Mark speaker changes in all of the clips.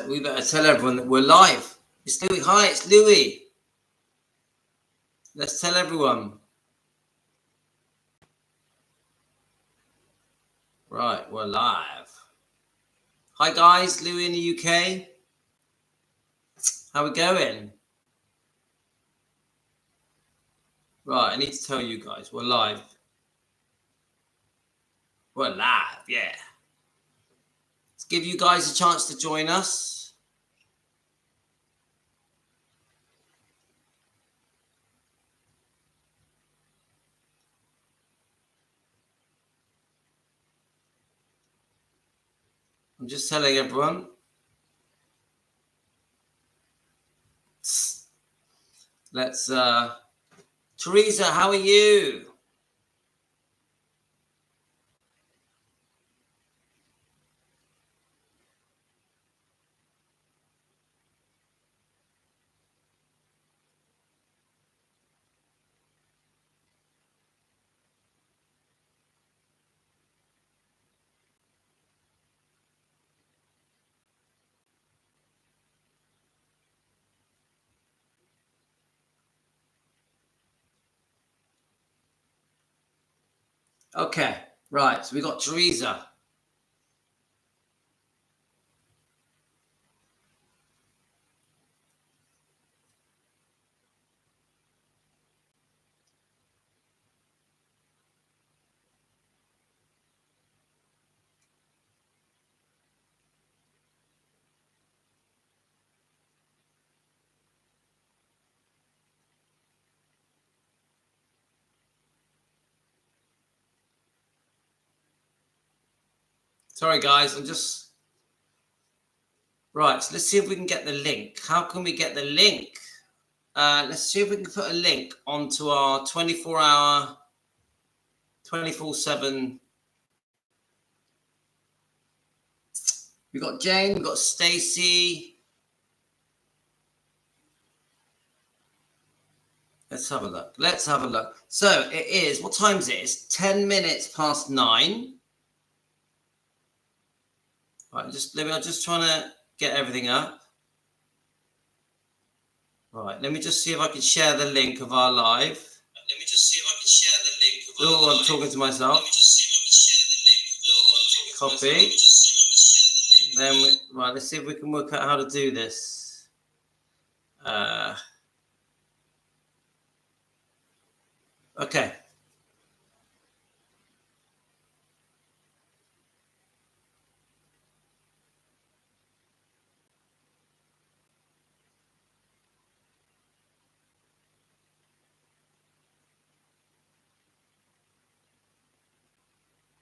Speaker 1: we better tell everyone that we're live. It's Louis. Hi, it's Louis. Let's tell everyone. Right, we're live. Hi guys, Louis in the UK. How we going? Right, I need to tell you guys, we're live. We're live, yeah. Let's give you guys a chance to join us. I'm just telling everyone. Let's, Teresa, how are you? Okay, right, so we got Teresa. Sorry guys, I'm just... Right, so let's see if we can get the link. How can we get the link? Let's see if we can put a link onto our 24-hour, 24/7. We've got Jane, we've got Stacy. Let's have a look. Let's have a look. So it is, what time is it? It's 10 minutes past 9. Right, I'm just trying to get everything up. Right, let me just see if I can share the link of our live. Let me just see if I can share the link of our live. I'm talking to myself. Let me just see if I can share the link. Copy. Then, right, let's see if we can work out how to do this. Okay.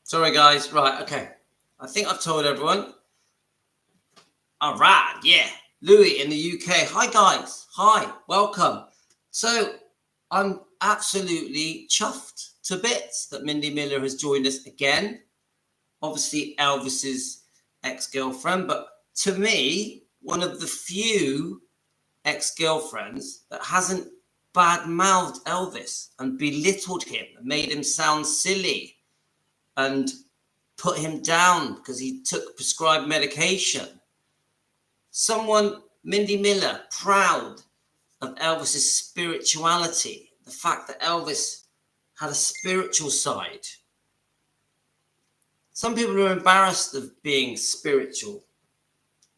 Speaker 1: Sorry, guys. Right, okay. I think I've told everyone. All right, yeah. Louis in the UK. Hi, guys. Hi, welcome. So I'm absolutely chuffed to bits that Mindi Miller has joined us again. Obviously, Elvis's ex-girlfriend, but to me, one of the few ex-girlfriends that hasn't bad-mouthed Elvis and belittled him and made him sound silly and put him down because he took prescribed medication. Someone, Mindi Miller, proud of Elvis's spirituality, the fact that Elvis had a spiritual side. Some people are embarrassed of being spiritual.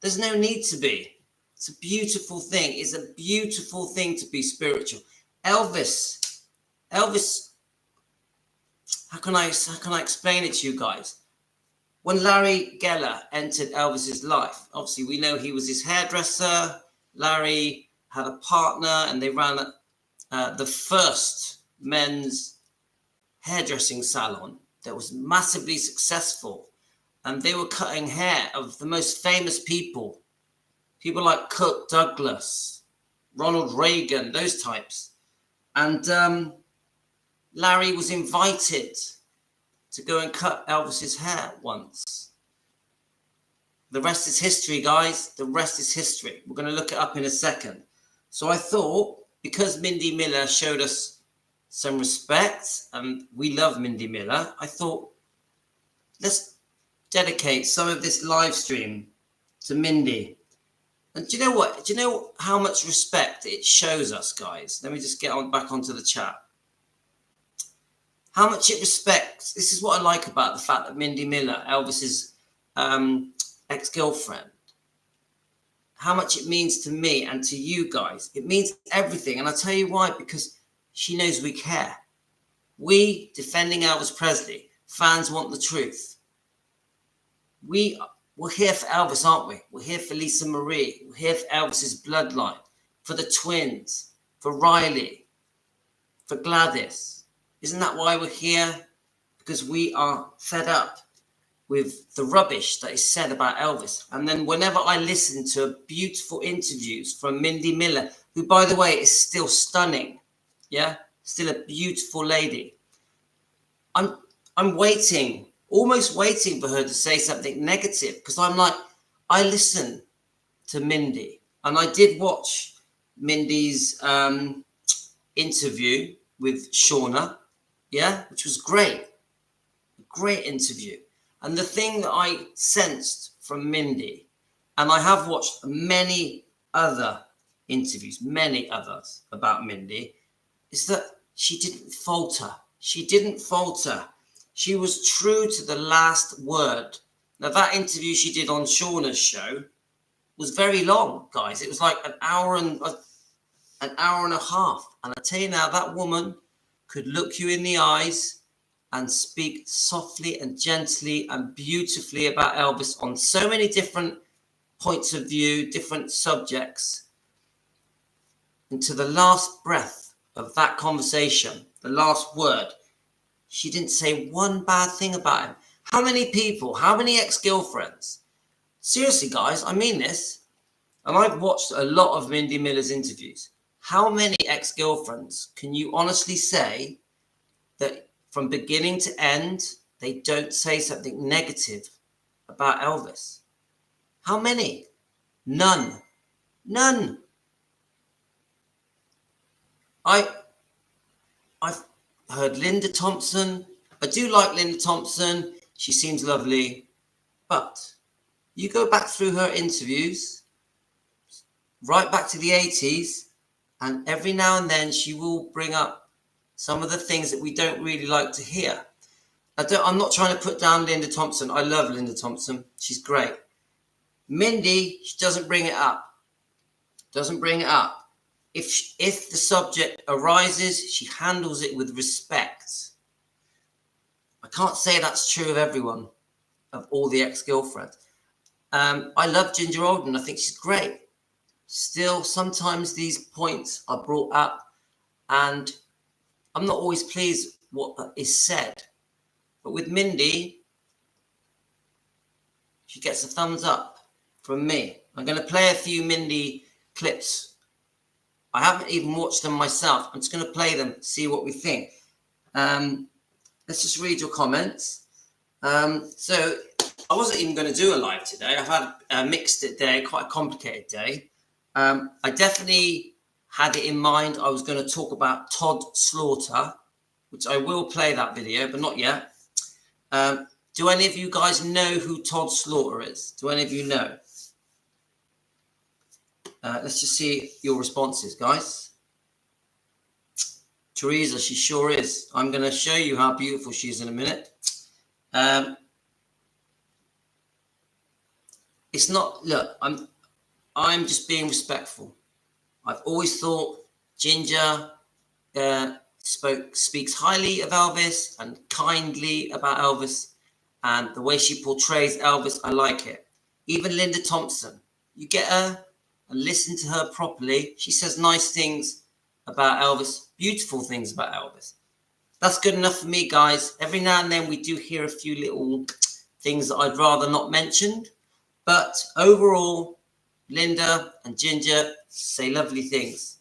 Speaker 1: There's no need to be. It's a beautiful thing. It's a beautiful thing to be spiritual. Elvis, how can I explain it to you guys? When Larry Geller entered Elvis's life, obviously we know he was his hairdresser. Larry had a partner and they ran the first men's hairdressing salon that was massively successful. And they were cutting hair of the most famous people. People like Kirk Douglas, Ronald Reagan, those types. And Larry was invited to go and cut Elvis's hair once. The rest is history, guys. The rest is history. We're going to look it up in a second. So I thought, because Mindi Miller showed us some respect, and we love Mindi Miller, I thought, let's dedicate some of this live stream to Mindi. And do you know what? Do you know how much respect it shows us, guys? Let me just get on back onto the chat. How much it respects. This is what I like about the fact that Mindi Miller, Elvis's ex-girlfriend, how much it means to me and to you guys. It means everything. And I'll tell you why, because she knows we care. We, defending Elvis Presley, fans want the truth. We're here for Elvis, aren't we? We're here for Lisa Marie. We're here for Elvis's bloodline, for the twins, for Riley, for Gladys. Isn't that why we're here? Because we are fed up with the rubbish that is said about Elvis. And then whenever I listen to beautiful interviews from Mindi Miller, who, by the way, is still stunning, yeah, still a beautiful lady, I'm waiting, almost waiting for her to say something negative, because I'm like, I listen to Mindi, and I did watch Mindi's interview with Shauna, yeah, which was great, a great interview. And the thing that I sensed from Mindi, and I have watched many other interviews, many others about Mindi, is that she didn't falter. She didn't falter. She was true to the last word. Now, that interview she did on Shauna's show was very long, guys. It was like an hour and a half. And I tell you now, that woman could look you in the eyes and speak softly and gently and beautifully about Elvis on so many different points of view, different subjects. And to the last breath of that conversation, the last word, she didn't say one bad thing about him. How many people, how many ex-girlfriends? Seriously, guys, I mean this. And I've watched a lot of Mindi Miller's interviews. How many ex-girlfriends can you honestly say that from beginning to end, they don't say something negative about Elvis? How many? None. None. I've heard Linda Thompson. I do like Linda Thompson. She seems lovely. But you go back through her interviews, right back to the 80s, and every now and then she will bring up some of the things that we don't really like to hear. I'm not trying to put down Linda Thompson. I love Linda Thompson. She's great. Mindi, she doesn't bring it up. Doesn't bring it up. If the subject arises, she handles it with respect. I can't say that's true of everyone, of all the ex-girlfriends. I love Ginger Alden. I think she's great. Still, sometimes these points are brought up, and I'm not always pleased what is said. But with Mindi, she gets a thumbs up from me. I'm going to play a few Mindi clips. I haven't even watched them myself. I'm just going to play them, see what we think. Let's just read your comments. So I wasn't even going to do a live today. I've had a mixed day, quite a complicated day. I definitely had it in mind. I was going to talk about Todd Slaughter, which I will play that video, but not yet. Do any of you guys know who Todd Slaughter is? Do any of you know? Let's just see your responses, guys. Teresa, she sure is. I'm going to show you how beautiful she is in a minute. It's not, look, I'm just being respectful. I've always thought Ginger speaks highly of Elvis and kindly about Elvis, and the way she portrays Elvis, I like it. Even Linda Thompson, you get her and listen to her properly. She says nice things about Elvis, beautiful things about Elvis. That's good enough for me, guys. Every now and then we do hear a few little things that I'd rather not mention, but overall, Linda and Ginger say lovely things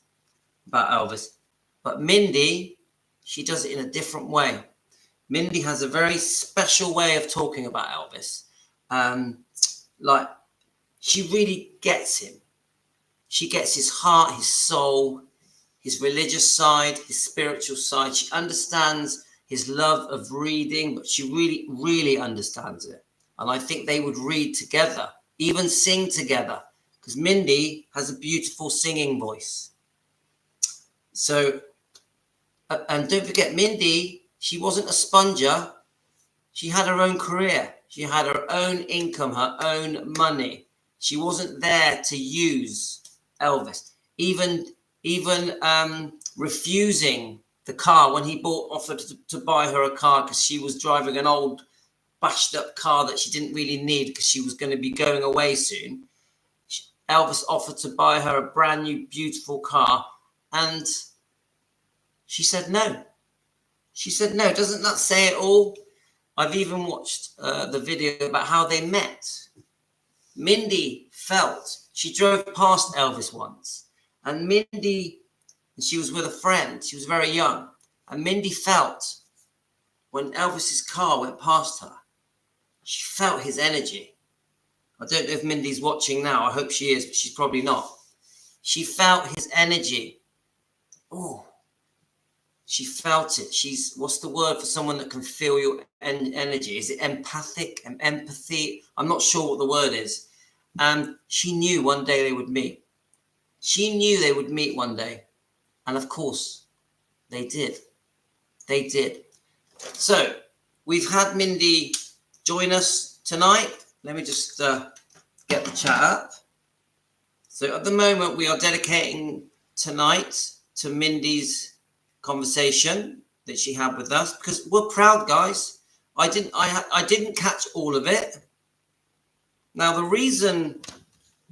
Speaker 1: about Elvis. But Mindi, she does it in a different way. Mindi has a very special way of talking about Elvis. Like, she really gets him. She gets his heart, his soul, his religious side, his spiritual side. She understands his love of reading, but she really, really understands it. And I think they would read together, even sing together. because Mindi has a beautiful singing voice. So, and don't forget, Mindi, she wasn't a sponger. She had her own career. She had her own income, her own money. She wasn't there to use Elvis. Even refusing the car when he offered to buy her a car because she was driving an old bashed up car that she didn't really need because she was going to be going away soon. Elvis offered to buy her a brand new beautiful car, and she said no. She said no. Doesn't that say it all? I've even watched the video about how they met. Mindi felt, she drove past Elvis once, and Mindi, she was with a friend, she was very young, and Mindi felt when Elvis's car went past her, she felt his energy. I don't know if Mindi's watching now, I hope she is, but she's probably not. She felt his energy. Oh, she felt it. She's, what's the word for someone that can feel your energy? Is it empathic and empathy? I'm not sure what the word is. She knew one day they would meet. She knew they would meet one day. And of course, they did. They did. So we've had Mindi join us tonight. Let me just get the chat up. So at the moment, we are dedicating tonight to Mindi's conversation that she had with us, because we're proud, guys. I didn't catch all of it. Now, the reason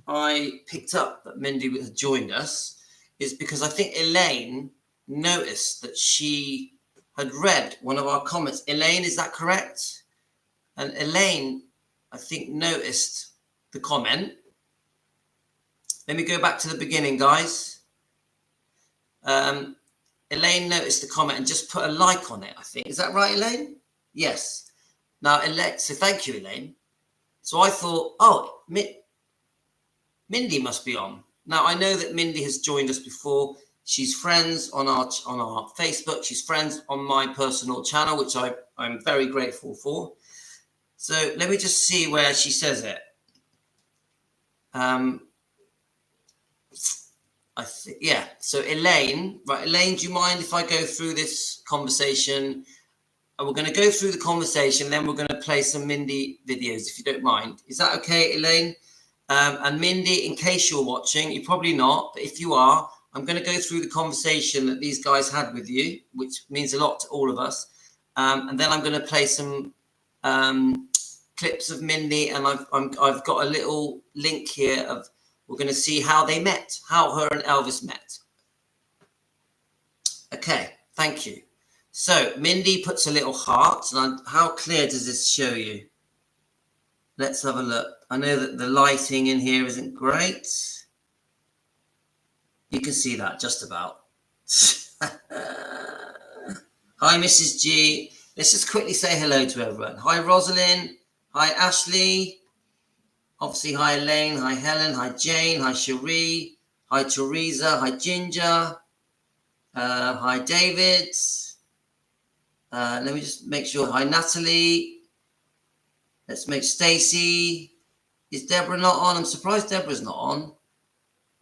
Speaker 1: I picked up that Mindi had joined us is because I think Elaine noticed that she had read one of our comments. Elaine, is that correct? And Elaine, I think, noticed the comment. Let me go back to the beginning, guys. Elaine noticed the comment and just put a like on it, I think. Is that right, Elaine? Yes. Now, so thank you, Elaine. So I thought, oh, Mindi must be on. Now, I know that Mindi has joined us before. She's friends on our Facebook. She's friends on my personal channel, which I'm very grateful for. So let me just see where she says it. Yeah. So Elaine, right? Elaine, do you mind if I go through this conversation? And we're going to go through the conversation, then we're going to play some Mindi videos, if you don't mind. Is that okay, Elaine? And Mindi, in case you're watching, you're probably not, but if you are, I'm going to go through the conversation that these guys had with you, which means a lot to all of us. And then I'm going to play some clips of Mindi, and I've got a little link here of, we're going to see how they met, how her and Elvis met. Okay, thank you. So Mindi puts a little heart, and how clear does this show you? Let's have a look. I know that the lighting in here isn't great. You can see that just about. Hi, Mrs. G. Let's just quickly say hello to everyone. Hi, Rosalind. Hi, Ashley. Obviously, hi, Elaine. Hi, Helen. Hi, Jane. Hi, Cherie. Hi, Teresa. Hi, Ginger. Hi, David. Let me just make sure. Hi, Natalie. Let's make Stacy. Is Deborah not on? I'm surprised Deborah's not on.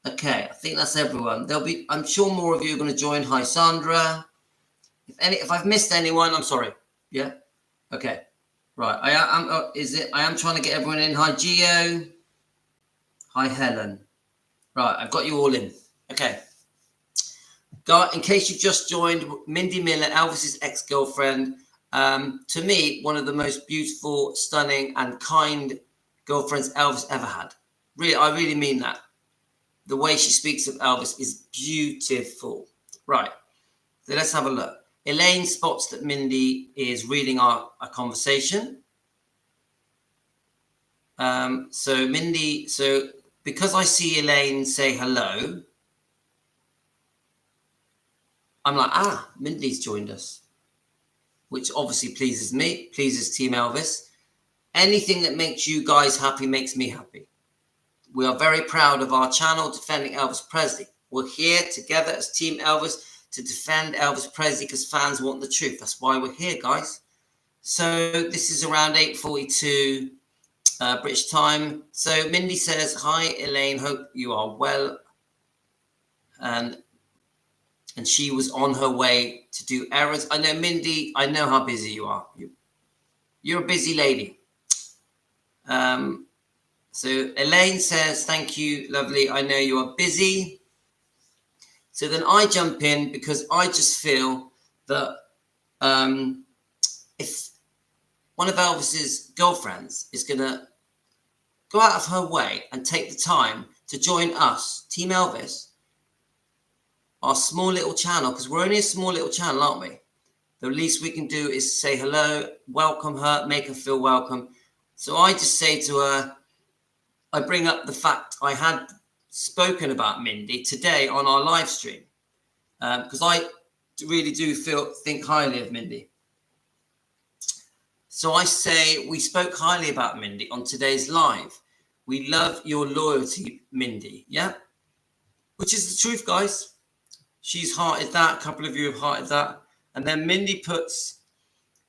Speaker 1: Okay, I think that's everyone. I'm sure more of you are going to join. Hi, Sandra. If I've missed anyone, I'm sorry. Yeah. Okay. Right. I am trying to get everyone in. Hi, Gio. Hi, Helen. Right. I've got you all in. Okay. In case you've just joined, Mindi Miller, Elvis's ex-girlfriend. To me, one of the most beautiful, stunning, and kind girlfriends Elvis ever had. Really, I really mean that. The way she speaks of Elvis is beautiful. Right. So let's have a look. Elaine spots that Mindi is reading our conversation. So because I see Elaine say hello, I'm like, Mindi's joined us, which obviously pleases me, pleases Team Elvis. Anything that makes you guys happy makes me happy. We are very proud of our channel, Defending Elvis Presley. We're here together as Team Elvis to defend Elvis Presley because fans want the truth. That's why we're here, guys. So this is around 8:42 British time. So Mindi says, hi, Elaine, hope you are well. And she was on her way to do errands. I know, Mindi, I know how busy you are. You're a busy lady. So Elaine says, thank you, lovely. I know you are busy. So then I jump in because I just feel that if one of Elvis's girlfriends is going to go out of her way and take the time to join us, Team Elvis, our small little channel, because we're only a small little channel, aren't we? The least we can do is say hello, welcome her, make her feel welcome. So I just say to her, I bring up the fact I had spoken about Mindi today on our live stream, because I really do think highly of Mindi. So I say, we spoke highly about Mindi on today's live. We love your loyalty, Mindi. Yeah? Which is the truth, guys. She's hearted that. A couple of you have hearted that. And then Mindi puts,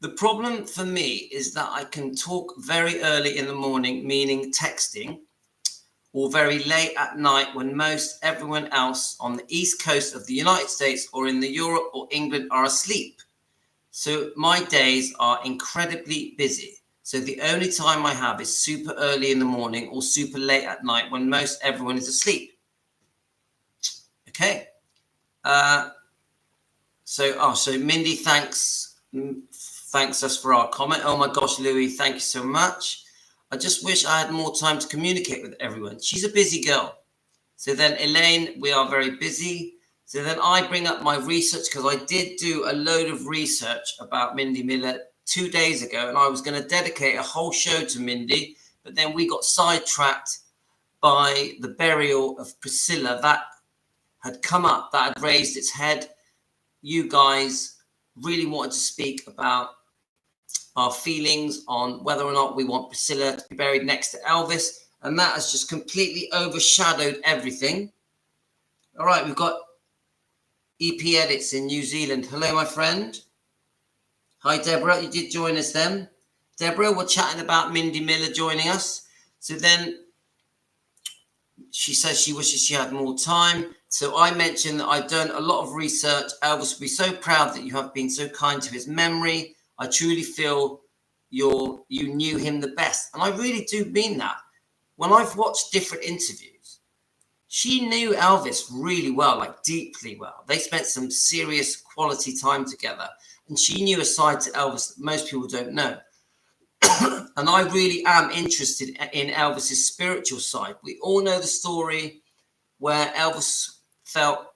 Speaker 1: the problem for me is that I can talk very early in the morning, meaning texting, or very late at night when most everyone else on the east coast of the United States or in the Europe or England are asleep. So my days are incredibly busy. So the only time I have is super early in the morning or super late at night when most everyone is asleep. Okay. So Mindi thanks us for our comment. Oh my gosh, Louis, thank you so much. I just wish I had more time to communicate with everyone. She's a busy girl. So then Elaine, we are very busy. So then I bring up my research because I did do a load of research about Mindi Miller 2 days ago, and I was going to dedicate a whole show to Mindi, but then we got sidetracked by the burial of Priscilla that had come up, that had raised its head. You guys really wanted to speak about our feelings on whether or not we want Priscilla to be buried next to Elvis, and that has just completely overshadowed everything. All right, we've got EP Edits in New Zealand. Hello, my friend. Hi, Deborah. You did join us then. Deborah, we're chatting about Mindi Miller joining us. So then she says she wishes she had more time. So I mentioned that I've done a lot of research. Elvis will be so proud that you have been so kind to his memory. I truly feel you knew him the best. And I really do mean that. When I've watched different interviews, she knew Elvis really well, like deeply well. They spent some serious quality time together. And she knew a side to Elvis that most people don't know. And I really am interested in Elvis's spiritual side. We all know the story where Elvis felt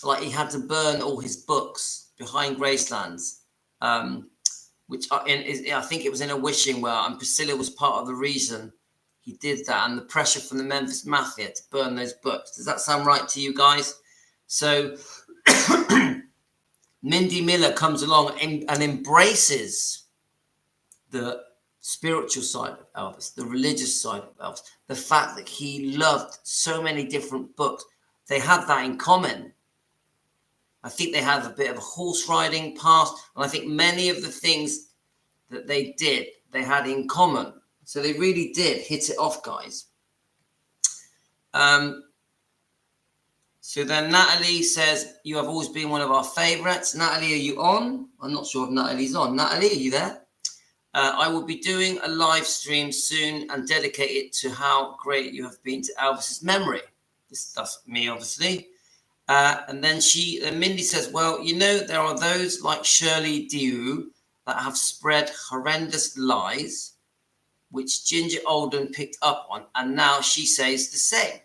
Speaker 1: like he had to burn all his books behind Gracelands, which I think it was in a wishing well, and Priscilla was part of the reason he did that, and the pressure from the Memphis Mafia to burn those books. Does that sound right to you guys? So Mindi Miller comes along and embraces the spiritual side of Elvis, the religious side of Elvis, the fact that he loved so many different books. They had that in common. I think they have a bit of a horse riding past, and I think many of the things that they did, they had in common. So they really did hit it off, guys. So then Natalie says, you have always been one of our favorites. Natalie, are you on? I'm not sure if Natalie's on. Natalie, are you there? I will be doing a live stream soon and dedicate it to how great you have been to Elvis's memory. That's me, obviously. And then Mindi says, well, you know, there are those like Shirley Diu that have spread horrendous lies, which Ginger Alden picked up on, and now she says the same.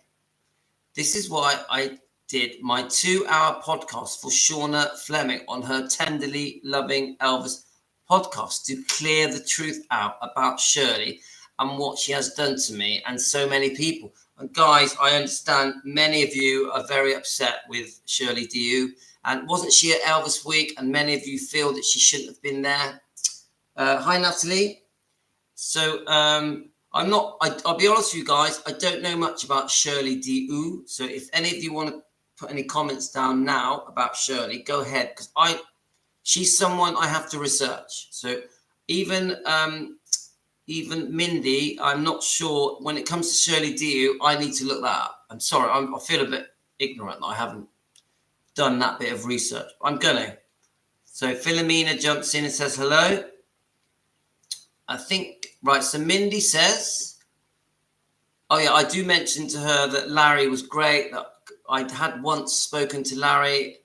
Speaker 1: This is why I did my 2-hour podcast for Shauna Fleming on her Tenderly Loving Elvis podcast to clear the truth out about Shirley and what she has done to me and so many people. And guys, I understand many of you are very upset with Shirley Diu, and wasn't she at Elvis Week? And many of you feel that she shouldn't have been there. Hi, Natalie. So I'll be honest with you guys, I don't know much about Shirley Diu. So if any of you want to put any comments down now about Shirley, go ahead, because she's someone I have to research. So even even Mindi, I'm not sure. When it comes to Shirley Dio, I need to look that up. I'm sorry, I feel a bit ignorant that I haven't done that bit of research. I'm gonna. So Philomena jumps in and says hello. I think, right, so Mindi says, oh yeah, I do mention to her that Larry was great, that I had once spoken to Larry.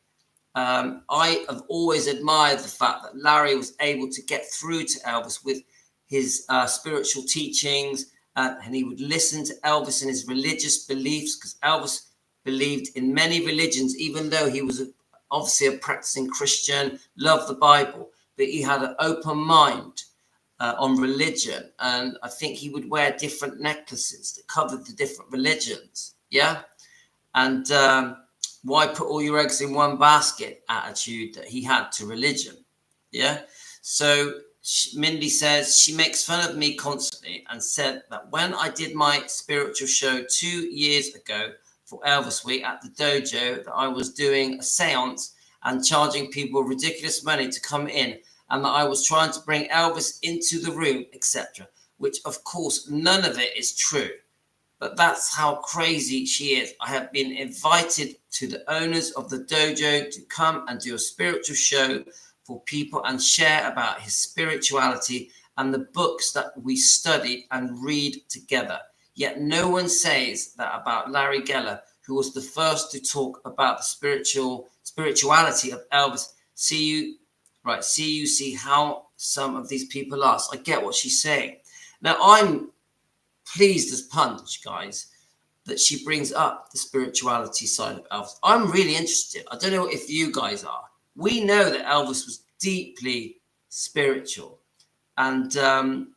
Speaker 1: I have always admired the fact that Larry was able to get through to Elvis with his spiritual teachings, and he would listen to Elvis and his religious beliefs, because Elvis believed in many religions, even though he was obviously a practicing Christian, loved the Bible, but he had an open mind on religion. And I think he would wear different necklaces that covered the different religions. Yeah. And why put all your eggs in one basket attitude that he had to religion. Yeah. So Mindi says she makes fun of me constantly and said that when I did my spiritual show 2 years ago for Elvis Week at the dojo, that I was doing a seance and charging people ridiculous money to come in, and that I was trying to bring Elvis into the room, etc. Which, of course, none of it is true. But that's how crazy she is. I have been invited to the owners of the dojo to come and do a spiritual show for people and share about his spirituality and the books that we study and read together. Yet no one says that about Larry Geller, who was the first to talk about the spirituality of Elvis. See how some of these people are. So I get what she's saying. Now, I'm pleased as punch, guys, that she brings up the spirituality side of Elvis. I'm really interested. I don't know if you guys are. We know that Elvis was deeply spiritual. And I'm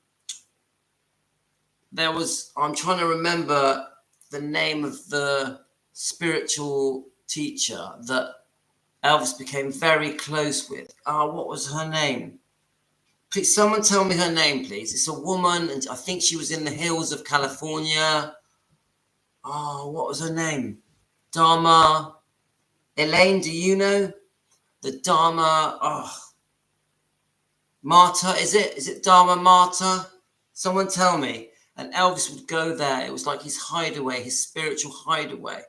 Speaker 1: trying to remember the name of the spiritual teacher that Elvis became very close with. What was her name? Please, someone tell me her name, please. It's a woman, and I think she was in the hills of California. Oh, what was her name? Dharma. Elaine, do you know? The Dharma. Marta, is it? Is it Dharma Marta? Someone tell me. And Elvis would go there. It was like his hideaway, his spiritual hideaway.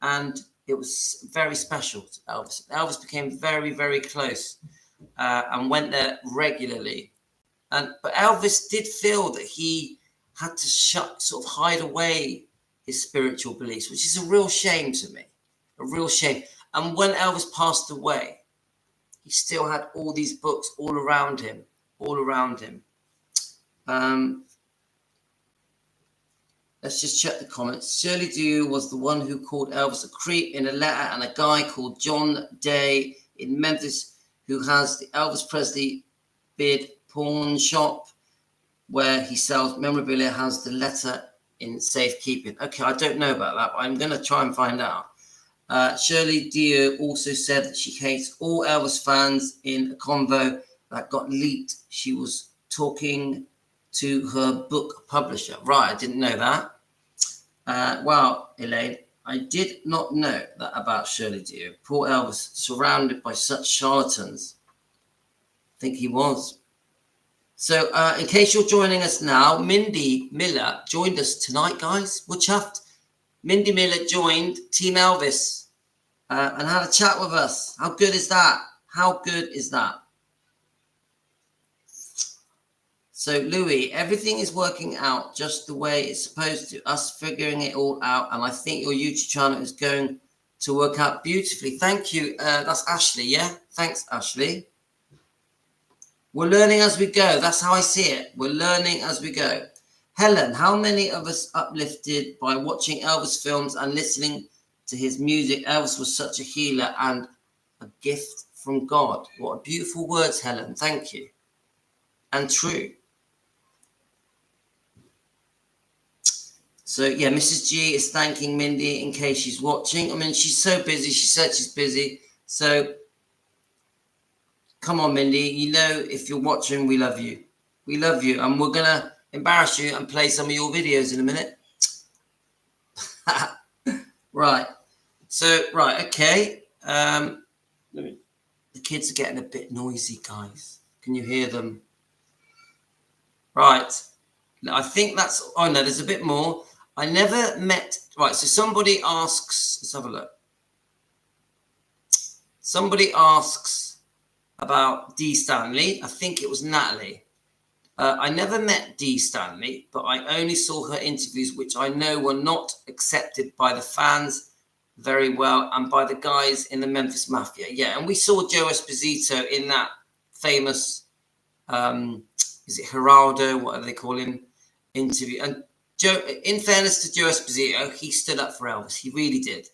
Speaker 1: And it was very special to Elvis. Elvis became very, very close and went there regularly. But Elvis did feel that he had to sort of hide away his spiritual beliefs, which is a real shame to me, a real shame. And when Elvis passed away, he still had all these books all around him. Let's just check the comments. Shirley Dew was the one who called Elvis a creep in a letter, and a guy called John Day in Memphis who has the Elvis Presley beard pawn shop where he sells memorabilia has the letter in safekeeping. Okay, I don't know about that, but I'm going to try and find out. Shirley Dew also said that she hates all Elvis fans in a convo that got leaked. She was talking to her book publisher. Right, I didn't know that. Wow, Elaine, I did not know that about Shirley Dew. Poor Elvis, surrounded by such charlatans. I think he was. So in case you're joining us now, Mindi Miller joined us tonight, guys. We're chuffed. Mindi Miller joined Team Elvis and had a chat with us. How good is that? How good is that? So, Louis, everything is working out just the way it's supposed to. Us figuring it all out. And I think your YouTube channel is going to work out beautifully. Thank you. That's Ashley, yeah? Thanks, Ashley. We're learning as we go. That's how I see it. We're learning as we go. Helen, how many of us uplifted by watching Elvis films and listening to his music? Elvis was such a healer and a gift from God. What beautiful words, Helen. Thank you. And true. So, yeah, Mrs. G is thanking Mindi in case she's watching. I mean, she's so busy. She said she's busy. So, come on, Mindi. You know, if you're watching, we love you. We love you. And we're going to embarrass you and play some of your videos in a minute. Right. So, right, okay. The kids are getting a bit noisy, guys. Can you hear them? Right. I think that's, oh no, there's a bit more. I never met, right, so somebody asks, let's have a look. Somebody asks about Dee Stanley. I think it was Natalie. I never met Dee Stanley, but I only saw her interviews, which I know were not accepted by the fans very well and by the guys in the Memphis Mafia. Yeah, and we saw Joe Esposito in that famous, is it Geraldo, what do they call him, interview. And Joe, in fairness to Joe Esposito, he stood up for Elvis. He really did.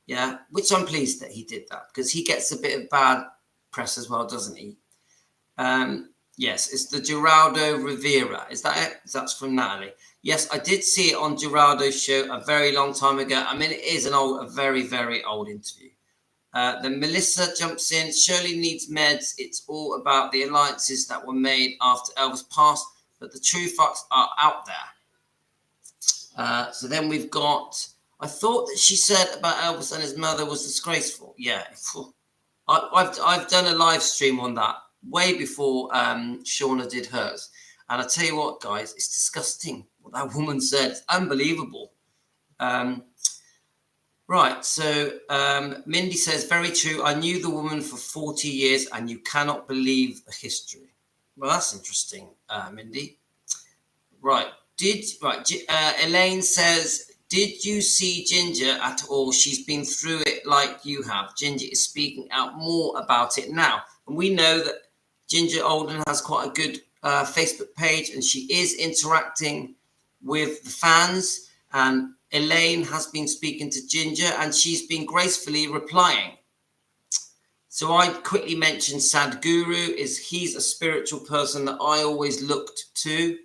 Speaker 1: Yeah, which I'm pleased that he did that, because he gets a bit of bad press as well, doesn't he? Yes, it's the Geraldo Rivera. Is that it? That's from Natalie. Yes, I did see it on Geraldo's show a very long time ago. I mean, it is a very, very old interview. Then Melissa jumps in. Shirley needs meds. It's all about the alliances that were made after Elvis passed, but the true facts are out there. So then we've got, I thought that she said about Elvis and his mother was disgraceful. Yeah, I've done a live stream on that way before Shauna did hers. And I tell you what, guys, it's disgusting what that woman said. It's unbelievable. Right, so Mindi says, very true. I knew the woman for 40 years and you cannot believe the history. Well, that's interesting, Mindi. Right, Elaine says, did you see Ginger at all? She's been through it like you have. Ginger is speaking out more about it now. And we know that Ginger Alden has quite a good Facebook page and she is interacting with the fans. And Elaine has been speaking to Ginger and she's been gracefully replying. So I quickly mentioned Sadhguru. He's a spiritual person that I always looked to.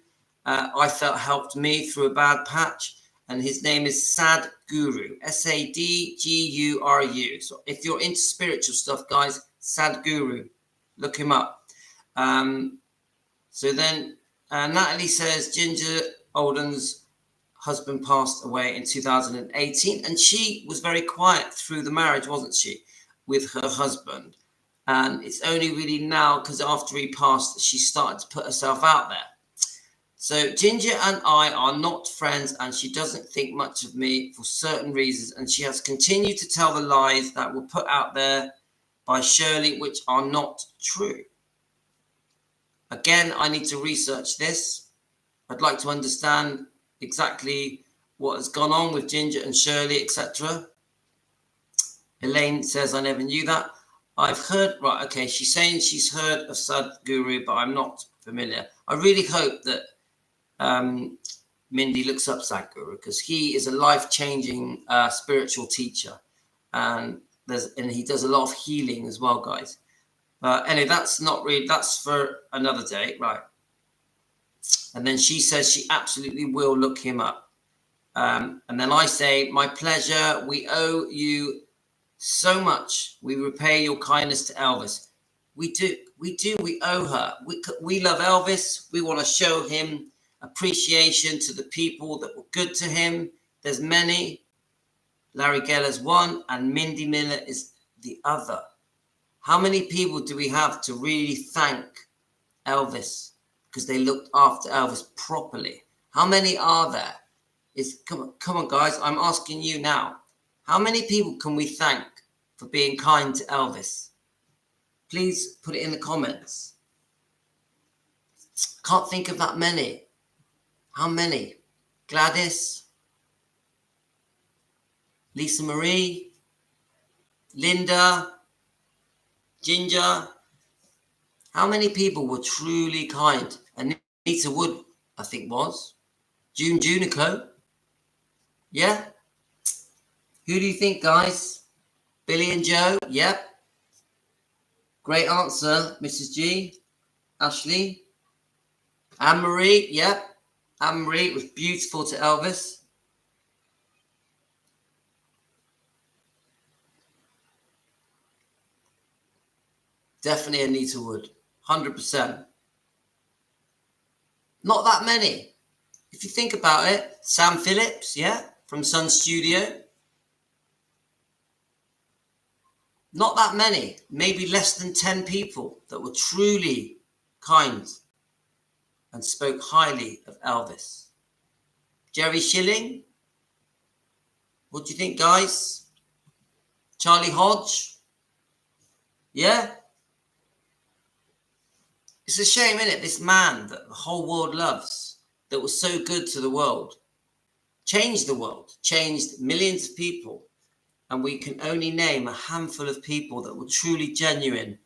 Speaker 1: I felt helped me through a bad patch. And his name is Sadhguru, Sadguru. So if you're into spiritual stuff, guys, Sadhguru, look him up. So then Natalie says Ginger Alden's husband passed away in 2018, and she was very quiet through the marriage, wasn't she, with her husband? And it's only really now, because after he passed, she started to put herself out there. So Ginger and I are not friends, and she doesn't think much of me for certain reasons, and she has continued to tell the lies that were put out there by Shirley, which are not true. Again, I need to research this. I'd like to understand exactly what has gone on with Ginger and Shirley, etc. Elaine says, I never knew that. I've heard, right, okay, she's saying she's heard of Sadhguru, but I'm not familiar. I really hope that Mindi looks up Sadhguru, because he is a life-changing spiritual teacher, and he does a lot of healing as well, guys. Anyway, that's for another day, right? And then she says she absolutely will look him up. And then I say, my pleasure. We owe you so much. We repay your kindness to Elvis. We do. We owe her. We love Elvis. We want to show him appreciation to the people that were good to him. There's many. Larry Geller's one, and Mindy Miller is the other. How many people do we have to really thank Elvis because they looked after Elvis properly? How many are there? Come on, guys. I'm asking you now. How many people can we thank for being kind to Elvis? Please put it in the comments. Can't think of that many. How many? Gladys, Lisa Marie, Linda, Ginger. How many people were truly kind? Anita Wood, I think, was. June Junico. Yeah. Who do you think, guys? Billy and Joe? Yep. Great answer, Mrs. G. Ashley. Anne-Marie? Yep. Anne-Marie was beautiful to Elvis. Definitely Anita Wood. 100%. Not that many. If you think about it, Sam Phillips, yeah, from Sun Studio. Not that many. Maybe less than 10 people that were truly kind and spoke highly of Elvis. Jerry Schilling? What do you think, guys? Charlie Hodge? Yeah? It's a shame, isn't it? This man that the whole world loves, that was so good to the world, changed the world, changed millions of people. And we can only name a handful of people that were truly genuine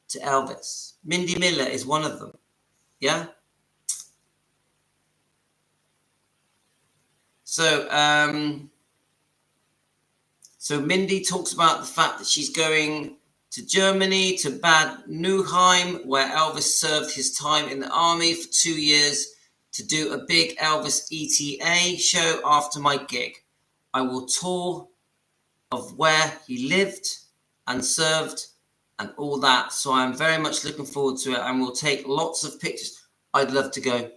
Speaker 1: to Elvis. Mindi Miller is one of them. Yeah? So Mindi talks about the fact that she's going to Germany, to Bad Nauheim, where Elvis served his time in the army for 2 years, to do a big Elvis ETA show after my gig. I will tour of where he lived and served and all that. So I'm very much looking forward to it, and we'll take lots of pictures. I'd love to go.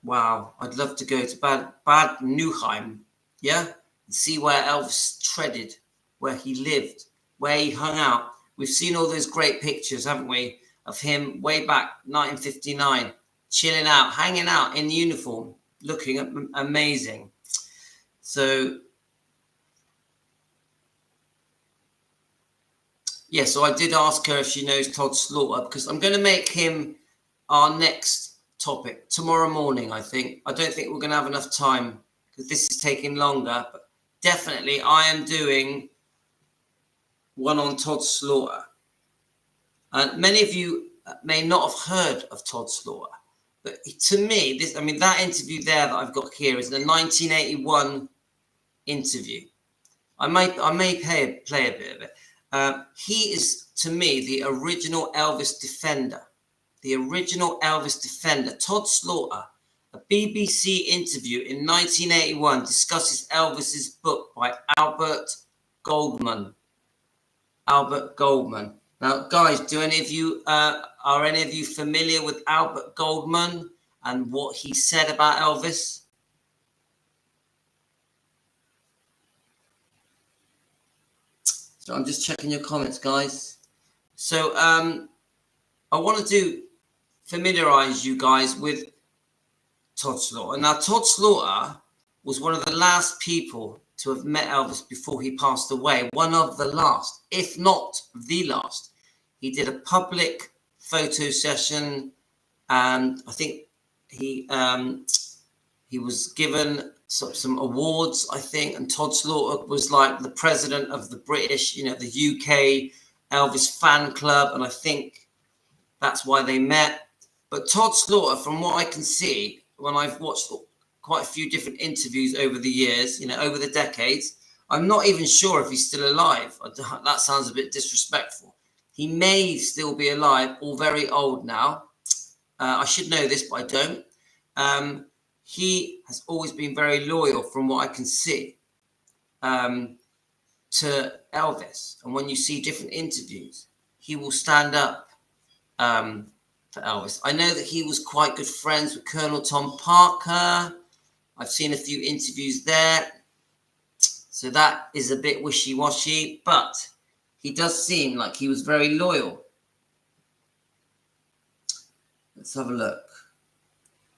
Speaker 1: Wow, I'd love to go to Bad Nauheim, yeah, and see where Elvis treaded, where he lived, where he hung out. We've seen all those great pictures, haven't we, of him way back 1959, chilling out, hanging out in uniform, looking amazing. So, yeah, so I did ask her if she knows Todd Slaughter, because I'm going to make him our next topic tomorrow morning, I think. I don't think we're going to have enough time because this is taking longer, but definitely I am doing one on Todd Slaughter. And many of you may not have heard of Todd Slaughter, but to me, that interview there that I've got here is the 1981 interview. I may play a bit of it. He is, to me, the original Elvis defender. The original Elvis defender. Todd Slaughter, a BBC interview in 1981, discusses Elvis's book by Albert Goldman. Albert Goldman. Now, guys, are any of you familiar with Albert Goldman and what he said about Elvis? So I'm just checking your comments, guys. So I wanted to familiarize you guys with Todd Slaughter. Now, Todd Slaughter was one of the last people to have met Elvis before he passed away. One of the last, if not the last. He did a public photo session, and I think he was given some awards, I think, and Todd Slaughter was like the president of the British, the UK Elvis fan club, and I think that's why they met. But Todd Slaughter, from what I can see, when I've watched quite a few different interviews over the years, over the decades, I'm not even sure if he's still alive. That sounds a bit disrespectful. He may still be alive or very old now. I should know this, but I don't. He has always been very loyal, from what I can see, to Elvis. And when you see different interviews, he will stand up for Elvis. I know that he was quite good friends with Colonel Tom Parker. I've seen a few interviews there. So that is a bit wishy-washy, but he does seem like he was very loyal. Let's have a look.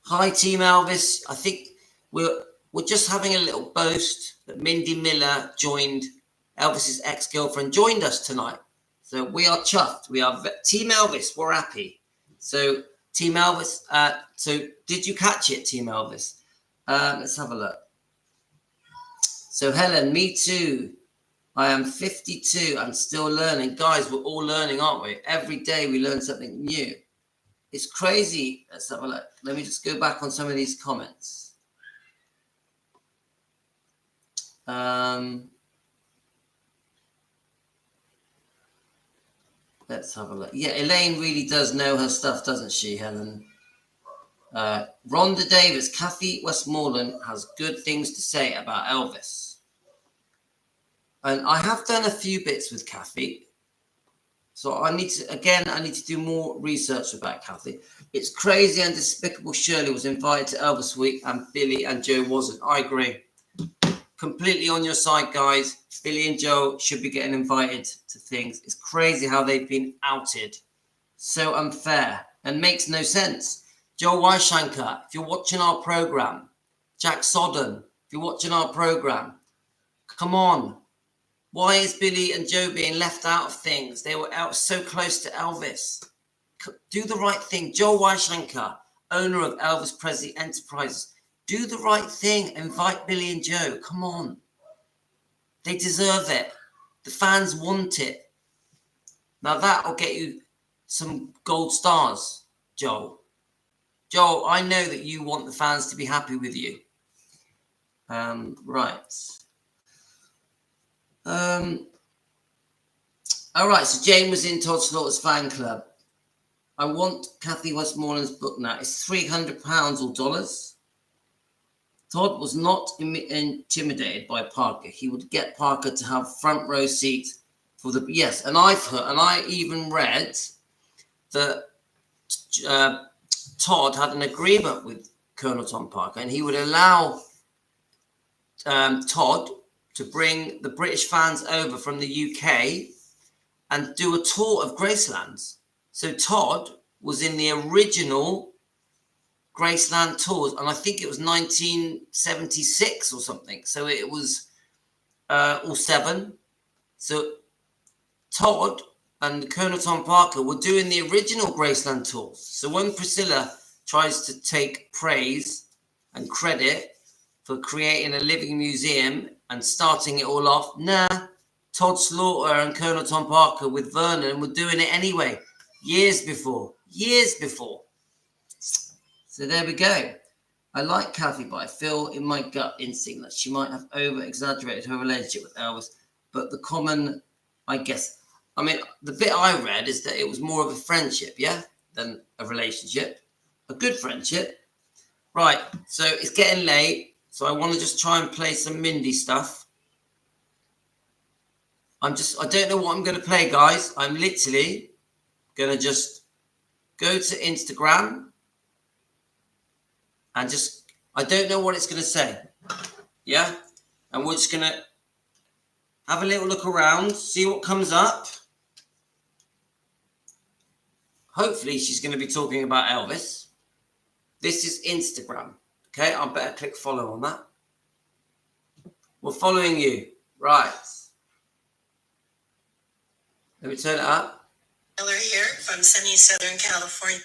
Speaker 1: Hi, Team Elvis. I think we're just having a little boast that Mindi Miller joined, Elvis's ex-girlfriend, joined us tonight. So we are chuffed. We are Team Elvis. We're happy. So Team Elvis. So did you catch it, Team Elvis? Let's have a look. So Helen, me too. I am 52 and still learning. Guys, we're all learning, aren't we? Every day we learn something new. It's crazy. Let's have a look. Let me just go back on some of these comments. Let's have a look. Yeah, Elaine really does know her stuff, doesn't she, Helen? Rhonda Davis, Kathy Westmoreland has good things to say about Elvis. And I have done a few bits with Kathy. So I need to do more research about Kathy. It's crazy and despicable Shirley was invited to Elvis Week and Billy and Joe wasn't. I agree. Completely on your side, guys. Billy and Joe should be getting invited to things. It's crazy how they've been outed. So unfair and makes no sense. Joe Weishankar, if you're watching our program, Jack Sodden, if you're watching our program, come on. Why is Billy and Joe being left out of things? They were out so close to Elvis. Do the right thing. Joe Weishankar, owner of Elvis Presley Enterprises. Do the right thing. Invite Billy and Joe. Come on. They deserve it. The fans want it. Now that'll get you some gold stars, Joel. Joel, I know that you want the fans to be happy with you. Right. All right, so Jane was in Todd Slaughter's fan club. I want Kathy Westmoreland's book now. It's £300 or dollars. Todd was not intimidated by Parker. He would get Parker to have front row seats for the... Yes, and I've heard, and I even read that Todd had an agreement with Colonel Tom Parker, and he would allow Todd to bring the British fans over from the UK and do a tour of Graceland. So Todd was in the original Graceland tours, and I think it was 1976 or something. So it was or 7. So Todd and Colonel Tom Parker were doing the original Graceland tours. So when Priscilla tries to take praise and credit for creating a living museum and starting it all off, nah, Todd Slaughter and Colonel Tom Parker with Vernon were doing it anyway, years before. So there we go. I like Kathy, but I feel in my gut instinct that she might have over-exaggerated her relationship with Elvis. But the common, I guess, I mean, the bit I read is that it was more of a friendship, yeah, than a relationship. A good friendship. Right, so it's getting late, so I want to just try and play some Mindi stuff. I don't know what I'm going to play, guys. I'm literally going to just go to Instagram and just, I don't know what it's going to say. Yeah? And we're just going to have a little look around, see what comes up. Hopefully she's going to be talking about Elvis. This is Instagram. Okay, I better click follow on that. We're following you. Right. Let me turn it up.
Speaker 2: Miller here from sunny Southern California.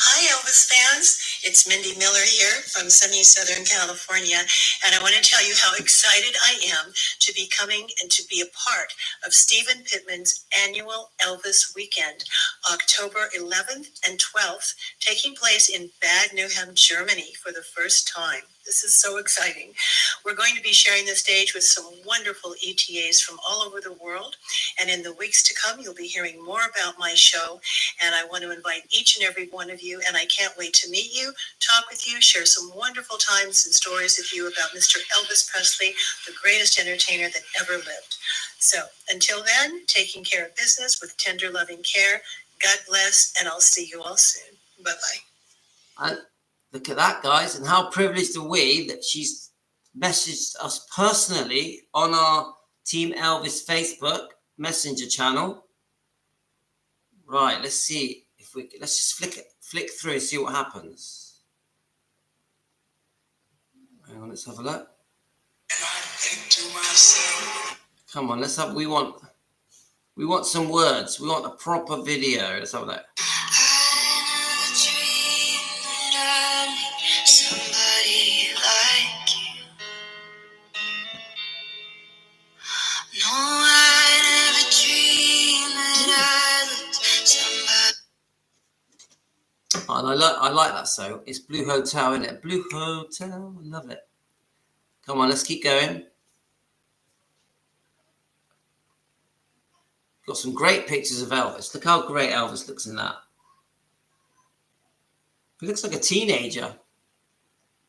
Speaker 2: Hi, Elvis fans. It's Mindy Miller here from sunny Southern California, and I want to tell you how excited I am to be coming and to be a part of Stephen Pittman's annual Elvis Weekend, October 11th and 12th, taking place in Bad Nauheim, Germany for the first time. This is so exciting. We're going to be sharing the stage with some wonderful ETAs from all over the world, and in the weeks to come, you'll be hearing more about my show, and I want to invite each and every one of you, and I can't wait to meet you, talk with you, share some wonderful times and stories with you about Mr. Elvis Presley, the greatest entertainer that ever lived. So until then, taking care of business with tender, loving care. God bless, and I'll see you all soon. Bye-bye.
Speaker 1: And look at that, guys, and how privileged are we that she's messaged us personally on our Team Elvis Facebook Messenger channel. Right, let's see if let's just flick through and see what happens. Hang on, let's have a look. Come on, we want some words. We want a proper video. Let's have a look. And I like that song. It's Blue Hotel, isn't it? Blue Hotel. I love it. Come on, let's keep going. Got some great pictures of Elvis. Look how great Elvis looks in that. He looks like a teenager.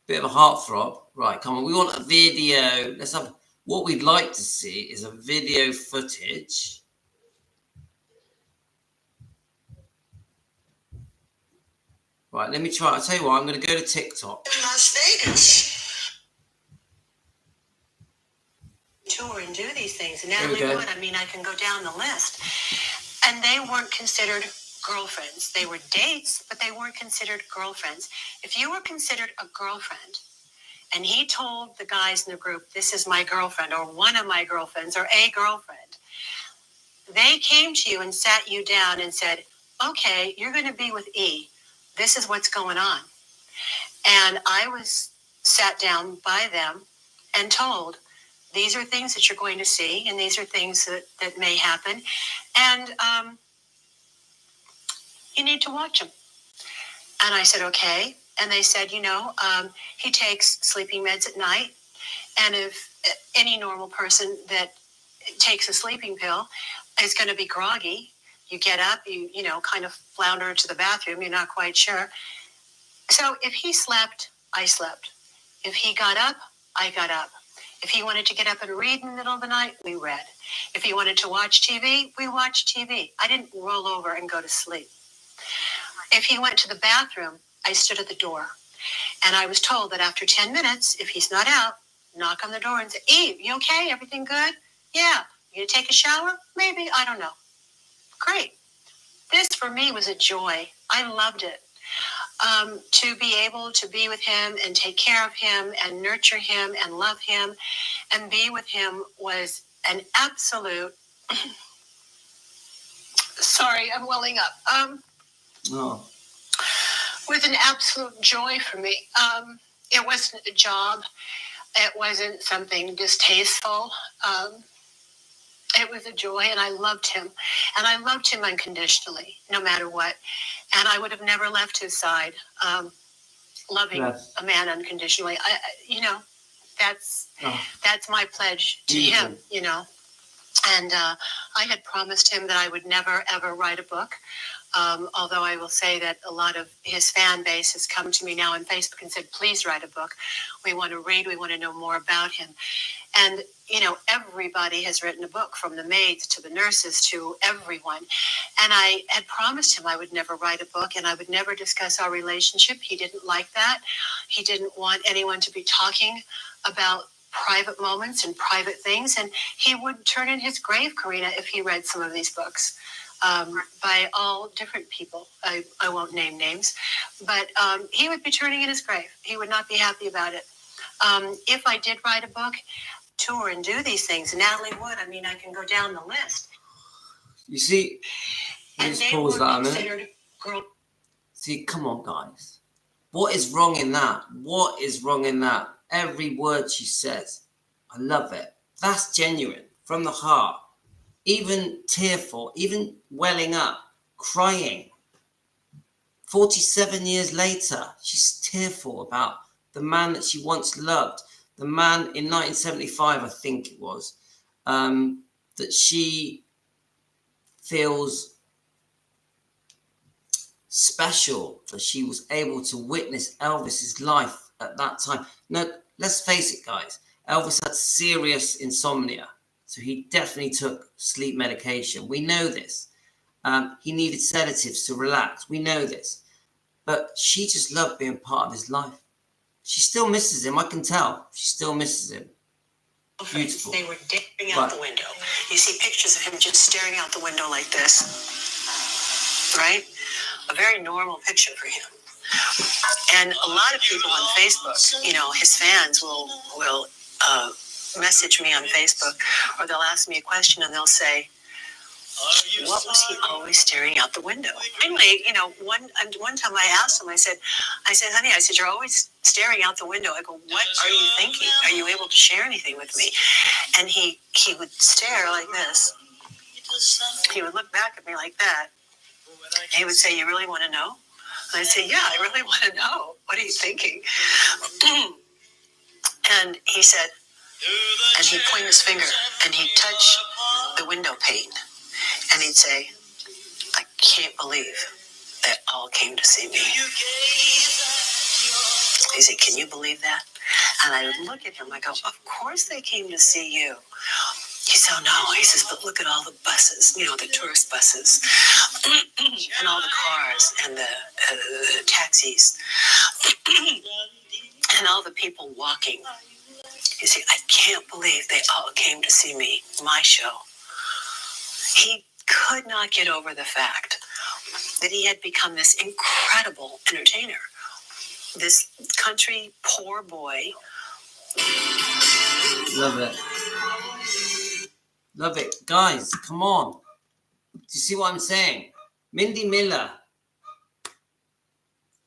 Speaker 1: Bit of a heartthrob. Right, come on. We want a video. Let's have... What we'd like to see is a video footage. Right, let me try. I'll tell you what, I'm going to go to TikTok.
Speaker 2: In Las Vegas. Tour and do these things. And Natalie Wood, I mean, I can go down the list. And they weren't considered girlfriends. They were dates, but they weren't considered girlfriends. If you were considered a girlfriend, and he told the guys in the group, this is my girlfriend, or one of my girlfriends, or a girlfriend, they came to you and sat you down and said, okay, you're going to be with E. This is what's going on. And I was sat down by them and told, these are things that you're going to see, and these are things that may happen. And you need to watch them. And I said, okay. And they said, he takes sleeping meds at night. And if any normal person that takes a sleeping pill is going to be groggy, you get up, you kind of flounder to the bathroom, you're not quite sure. So if he slept, I slept. If he got up, I got up. If he wanted to get up and read in the middle of the night, we read. If he wanted to watch TV, we watched TV. I didn't roll over and go to sleep. If he went to the bathroom, I stood at the door. And I was told that after 10 minutes, if he's not out, knock on the door and say, Eve, you okay? Everything good? Yeah. You gonna take a shower? Maybe. I don't know. Great. This for me was a joy. I loved it. To be able to be with him and take care of him and nurture him and love him and be with him was an absolute... Sorry, I'm welling up. With an absolute joy for me. It wasn't a job. It wasn't something distasteful. It was a joy, and I loved him. And I loved him unconditionally, no matter what. And I would have never left his side, loving a man unconditionally. That's my pledge to him, And I had promised him that I would never, ever write a book. Although I will say that a lot of his fan base has come to me now on Facebook and said, please write a book. We want to read. We want to know more about him. And, everybody has written a book, from the maids to the nurses to everyone. And I had promised him I would never write a book and I would never discuss our relationship. He didn't like that. He didn't want anyone to be talking about private moments and private things. And he would turn in his grave, Karina, if he read some of these books. By all different people. I won't name names, but he would be turning in his grave. He would not be happy about it. If I did write a book, tour and do these things, Natalie would. I mean, I can go down the list.
Speaker 1: You see,
Speaker 2: just pause that a minute.
Speaker 1: See, come on, guys. What is wrong in that? What is wrong in that? Every word she says, I love it. That's genuine, from the heart. Even tearful, even welling up, crying. 47 years later, she's tearful about the man that she once loved. The man in 1975, I think it was, that she feels special that she was able to witness Elvis's life at that time. Now, let's face it, guys. Elvis had serious insomnia. So he definitely took sleep medication. We know this. He needed sedatives to relax. We know this. But she just loved being part of his life. She still misses him. I can tell. She still misses him. Beautiful.
Speaker 2: They were staring out the window. You see pictures of him just staring out the window like this. Right? A very normal picture for him. And a lot of people on Facebook, his fans will message me on Facebook, or they'll ask me a question and they'll say, what was he always staring out the window? Finally, one time I asked him, I said, honey, you're always staring out the window. I go, what are you thinking? Are you able to share anything with me? And he would stare like this. He would look back at me like that. He would say, you really want to know? And I'd say, yeah, I really want to know. What are you thinking? And he said, and he'd point his finger and he'd touch the window pane and he'd say, I can't believe they all came to see me. He said, can you believe that? And I would look at him, I go, of course they came to see you. He said, oh no. He says, but look at all the buses, the tourist buses, and all the cars and the taxis, and all the people walking. You see, I can't believe they all came to see me, my show. He could not get over the fact that he had become this incredible entertainer. This country poor boy.
Speaker 1: Love it. Love it. Guys, come on. Do you see what I'm saying? Mindy Miller.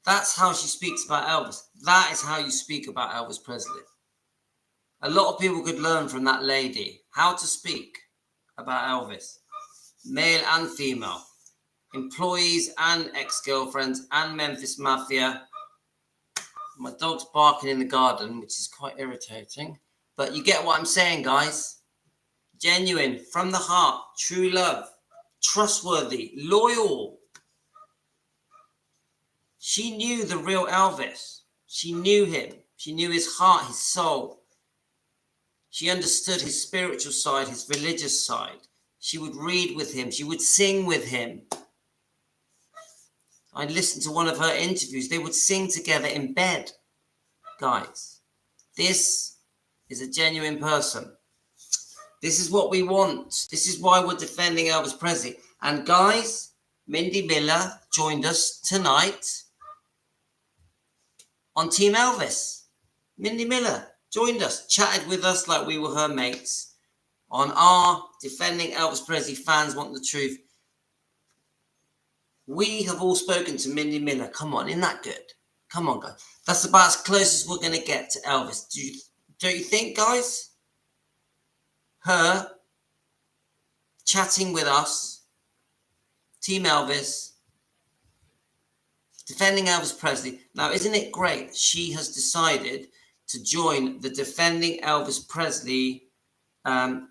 Speaker 1: That's how she speaks about Elvis. That is how you speak about Elvis Presley. A lot of people could learn from that lady how to speak about Elvis. Male and female. Employees and ex-girlfriends and Memphis Mafia. My dog's barking in the garden, which is quite irritating. But you get what I'm saying, guys. Genuine, from the heart, true love, trustworthy, loyal. She knew the real Elvis. She knew him. She knew his heart, his soul. She understood his spiritual side, his religious side. She would read with him. She would sing with him. I listened to one of her interviews. They would sing together in bed. Guys, this is a genuine person. This is what we want. This is why we're defending Elvis Presley. And guys, Mindy Miller joined us tonight on Team Elvis. Mindy Miller joined us, chatted with us like we were her mates on our Defending Elvis Presley Fans Want the Truth. We have all spoken to Mindy Miller. Come on, isn't that good? Come on, guys. That's about as close as we're going to get to Elvis. Don't you think, guys? Her chatting with us, Team Elvis, defending Elvis Presley. Now, isn't it great? She has decided to join the Defending Elvis Presley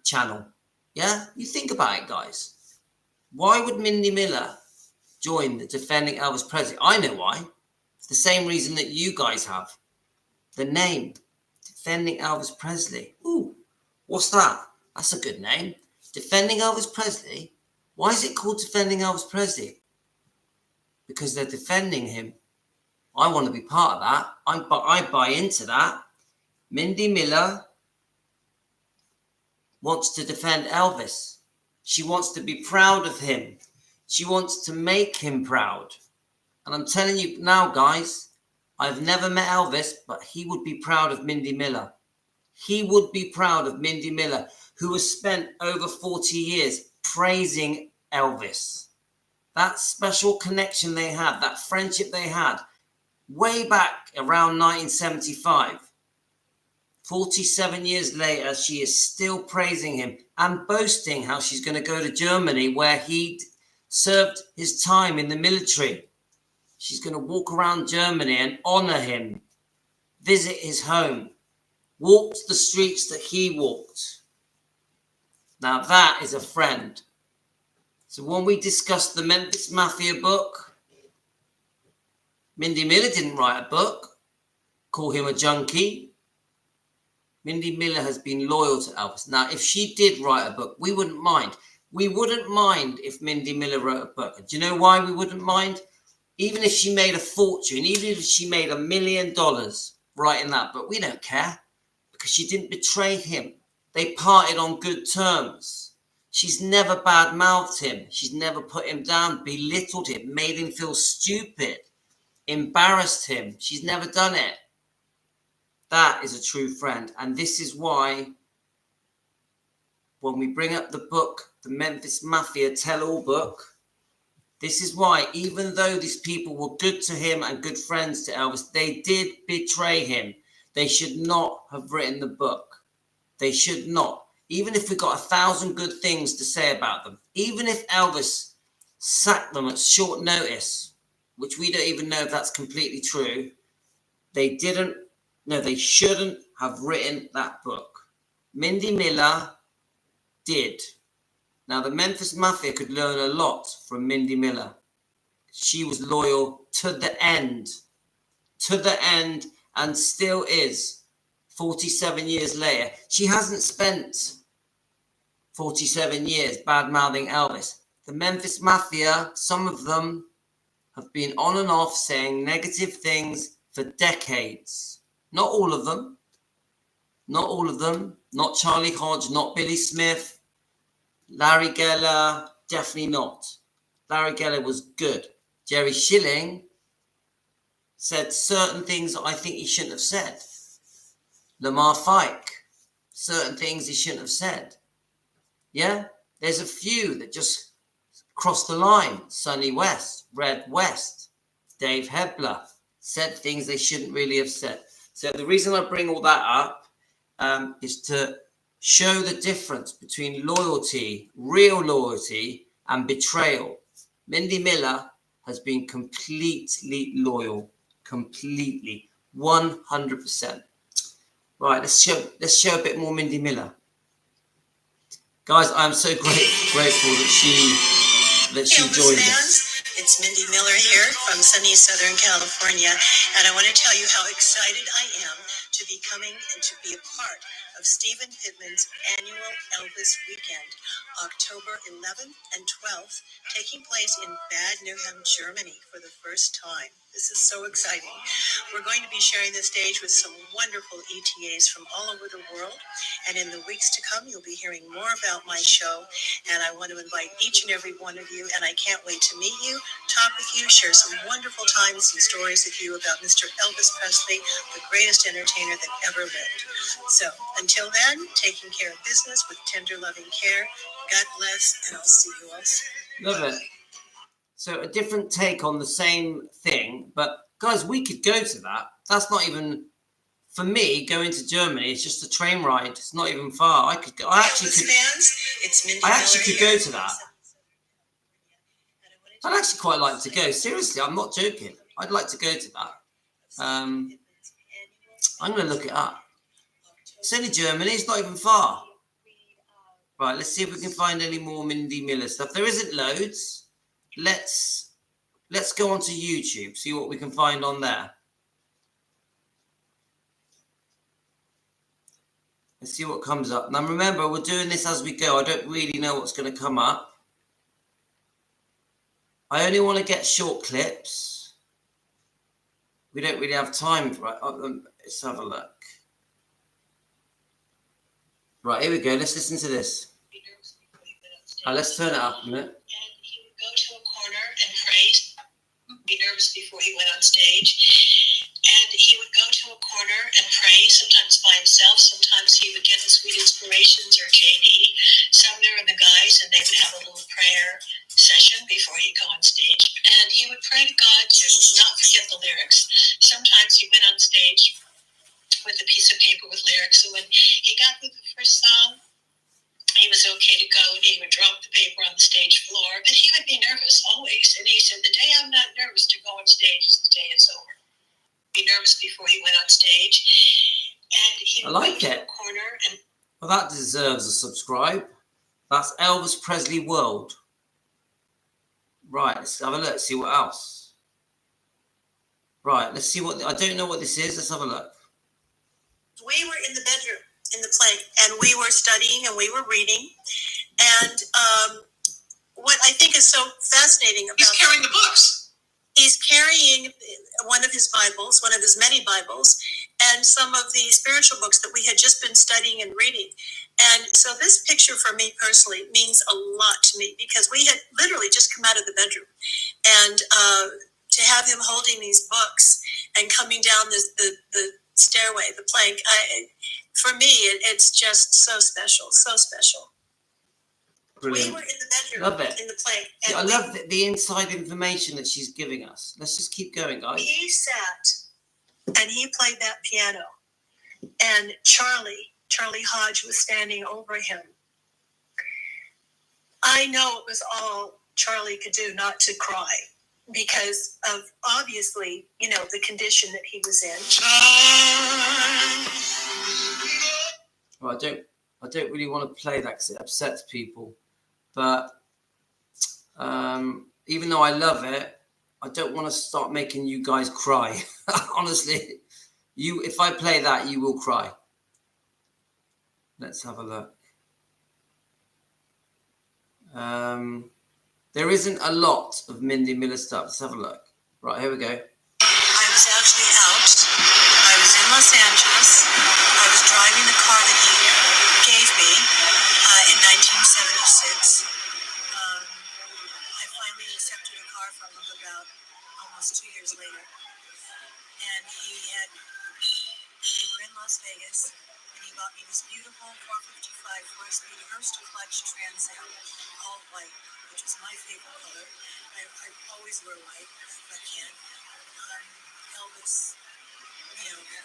Speaker 1: channel. Yeah? You think about it, guys. Why would Mindy Miller join the Defending Elvis Presley? I know why. It's the same reason that you guys have. The name, Defending Elvis Presley. Ooh, what's that? That's a good name. Defending Elvis Presley? Why is it called Defending Elvis Presley? Because they're defending him. I want to be part of that. I buy into that. Mindy Miller wants to defend Elvis. She wants to be proud of him. She wants to make him proud. And I'm telling you now, guys, I've never met Elvis, but he would be proud of Mindy Miller. He would be proud of Mindy Miller, who has spent over 40 years praising Elvis. That special connection they had, that friendship they had, way back around 1975. 47 years later, she is still praising him and boasting how she's going to go to Germany, where he served his time in the military. She's going to walk around Germany and honor him, visit his home, walk the streets that he walked. Now that is a friend. So when we discussed the Memphis Mafia book, Mindy Miller didn't write a book, call him a junkie. Mindy Miller has been loyal to Elvis. Now, if she did write a book, we wouldn't mind. We wouldn't mind if Mindy Miller wrote a book. Do you know why we wouldn't mind? Even if she made a fortune, even if she made $1 million writing that book, we don't care, because she didn't betray him. They parted on good terms. She's never bad-mouthed him. She's never put him down, belittled him, made him feel stupid, embarrassed him. She's never done it. That is a true friend. And this is why when we bring up the book, the Memphis Mafia tell-all book, this is why, even though these people were good to him and good friends to Elvis, they did betray him. They should not have written the book. They should not. Even if we got 1,000 good things to say about them, even if Elvis sacked them at short notice, which we don't even know if that's completely true, they shouldn't have written that book. Mindy Miller did. Now, the Memphis Mafia could learn a lot from Mindy Miller. She was loyal to the end, and still is. 47 years later, she hasn't spent 47 years bad-mouthing Elvis. The Memphis Mafia, some of them have been on and off saying negative things for decades. Not all of them. Not all of them. Not Charlie Hodge, not Billy Smith, Larry Geller, definitely not. Larry Geller was good. Jerry Schilling said certain things that I think he shouldn't have said. Lamar Fike, certain things he shouldn't have said. Yeah? There's a few that just crossed the line. Sonny West, Red West, Dave Hebler said things they shouldn't really have said. So the reason I bring all that up is to show the difference between loyalty, real loyalty, and betrayal. Mindy Miller has been completely loyal, completely, 100%. Right, let's show a bit more Mindy Miller. Guys, I'm so grateful that she joined us.
Speaker 2: It's Mindy Miller here from sunny Southern California, and I want to tell you how excited I am to be coming and to be a part of Stephen Pittman's annual Elvis weekend, October 11th and 12th, taking place in Bad Nauheim, Germany for the first time. This is so exciting. We're going to be sharing the stage with some wonderful ETAs from all over the world, and in the weeks to come, you'll be hearing more about my show, and I want to invite each and every one of you, and I can't wait to meet you, talk with you, share some wonderful times and stories with you about Mr. Elvis Presley, the greatest entertainer that ever lived. So, until then, taking care of business with tender, loving care. God bless, and I'll see you all soon.
Speaker 1: Love it. So a different take on the same thing, but guys, we could go to that. That's not even, for me, going to Germany, it's just a train ride. It's not even far. I could go. I actually could go to that. I'd actually quite like to go. Seriously, I'm not joking. I'd like to go to that. I'm going to look it up. It's only Germany. It's not even far. Right, let's see if we can find any more Mindy Miller stuff. There isn't loads. Let's go onto YouTube, see what we can find on there. Let's see what comes up. Now remember, we're doing this as we go. I don't really know what's going to come up. I only want to get short clips. We don't really have time for it. Let's have a look. Right, here we go. Let's listen to this. Let's turn it up a minute.
Speaker 2: And he would go to a corner and pray, be nervous before he went on stage. And he would go to a corner and pray, sometimes by himself, sometimes he would get the Sweet Inspirations or JD, Sumner and the guys, and they would have a little prayer session before he'd go on stage. And he would pray to God to not forget the lyrics. Sometimes he went on stage with a piece of paper with lyrics, and when he got through the first song, he was okay to go, and he would drop the paper on the stage floor, but he would be nervous always. And he said, the day I'm not nervous to go on stage is the day it's over. Be nervous before he went on stage. And he would
Speaker 1: I like
Speaker 2: go to
Speaker 1: it.
Speaker 2: a corner and
Speaker 1: Well, that deserves a subscribe. That's Elvis Presley World. Right, let's have a look, see what else. Right, let's see what, I don't know what this is. Let's have a look.
Speaker 2: we were in the bedroom in the plane, and we were studying and we were reading. And what I think is so fascinating about he's carrying the books. He's carrying one of his Bibles, one of his many Bibles, and some of the spiritual books that we had just been studying and reading. And so this picture for me personally means a lot to me, because we had literally just come out of the bedroom, and to have him holding these books and coming down the stairway, the plank, for me, it's just so special, so special.
Speaker 1: Brilliant.
Speaker 2: We were in the bedroom,
Speaker 1: love it.
Speaker 2: in the plank.
Speaker 1: Yeah, I love the inside information that she's giving us. Let's just keep going, guys.
Speaker 2: He sat and he played that piano, and Charlie Hodge was standing over him. I know it was all Charlie could do not to cry, because of, obviously, the condition that he was in.
Speaker 1: Well, I don't really want to play that because it upsets people. But even though I love it, I don't want to start making you guys cry. Honestly, if I play that, you will cry. Let's have a look. There isn't a lot of Mindy Miller stuff. Let's have a look. Right, here we go.
Speaker 2: I was actually out. I was in Los Angeles. I was driving the car that he gave me in 1976. I finally almost 2 years later. And we were in Las Vegas, and he bought me this beautiful 455 four-speed Hurst clutch Trans Am, all white, which is my favorite color. I always wear white if I can. Elvis,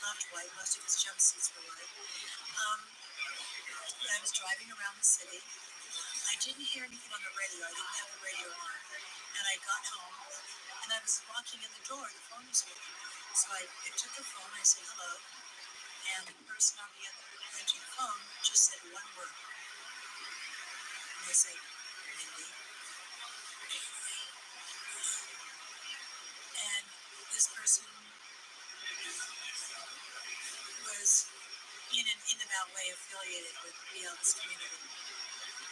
Speaker 2: loved white. Most of his jumpsuits were white. I was driving around the city. I didn't hear anything on the radio. I didn't have the radio on. And I got home, and I was walking in the door. The phone was ringing. So I picked up the phone. I said, hello. And the person on the other end of the phone just said one word. And they say, Mindi. And this person was in an in-and-out way affiliated with the Elvis community.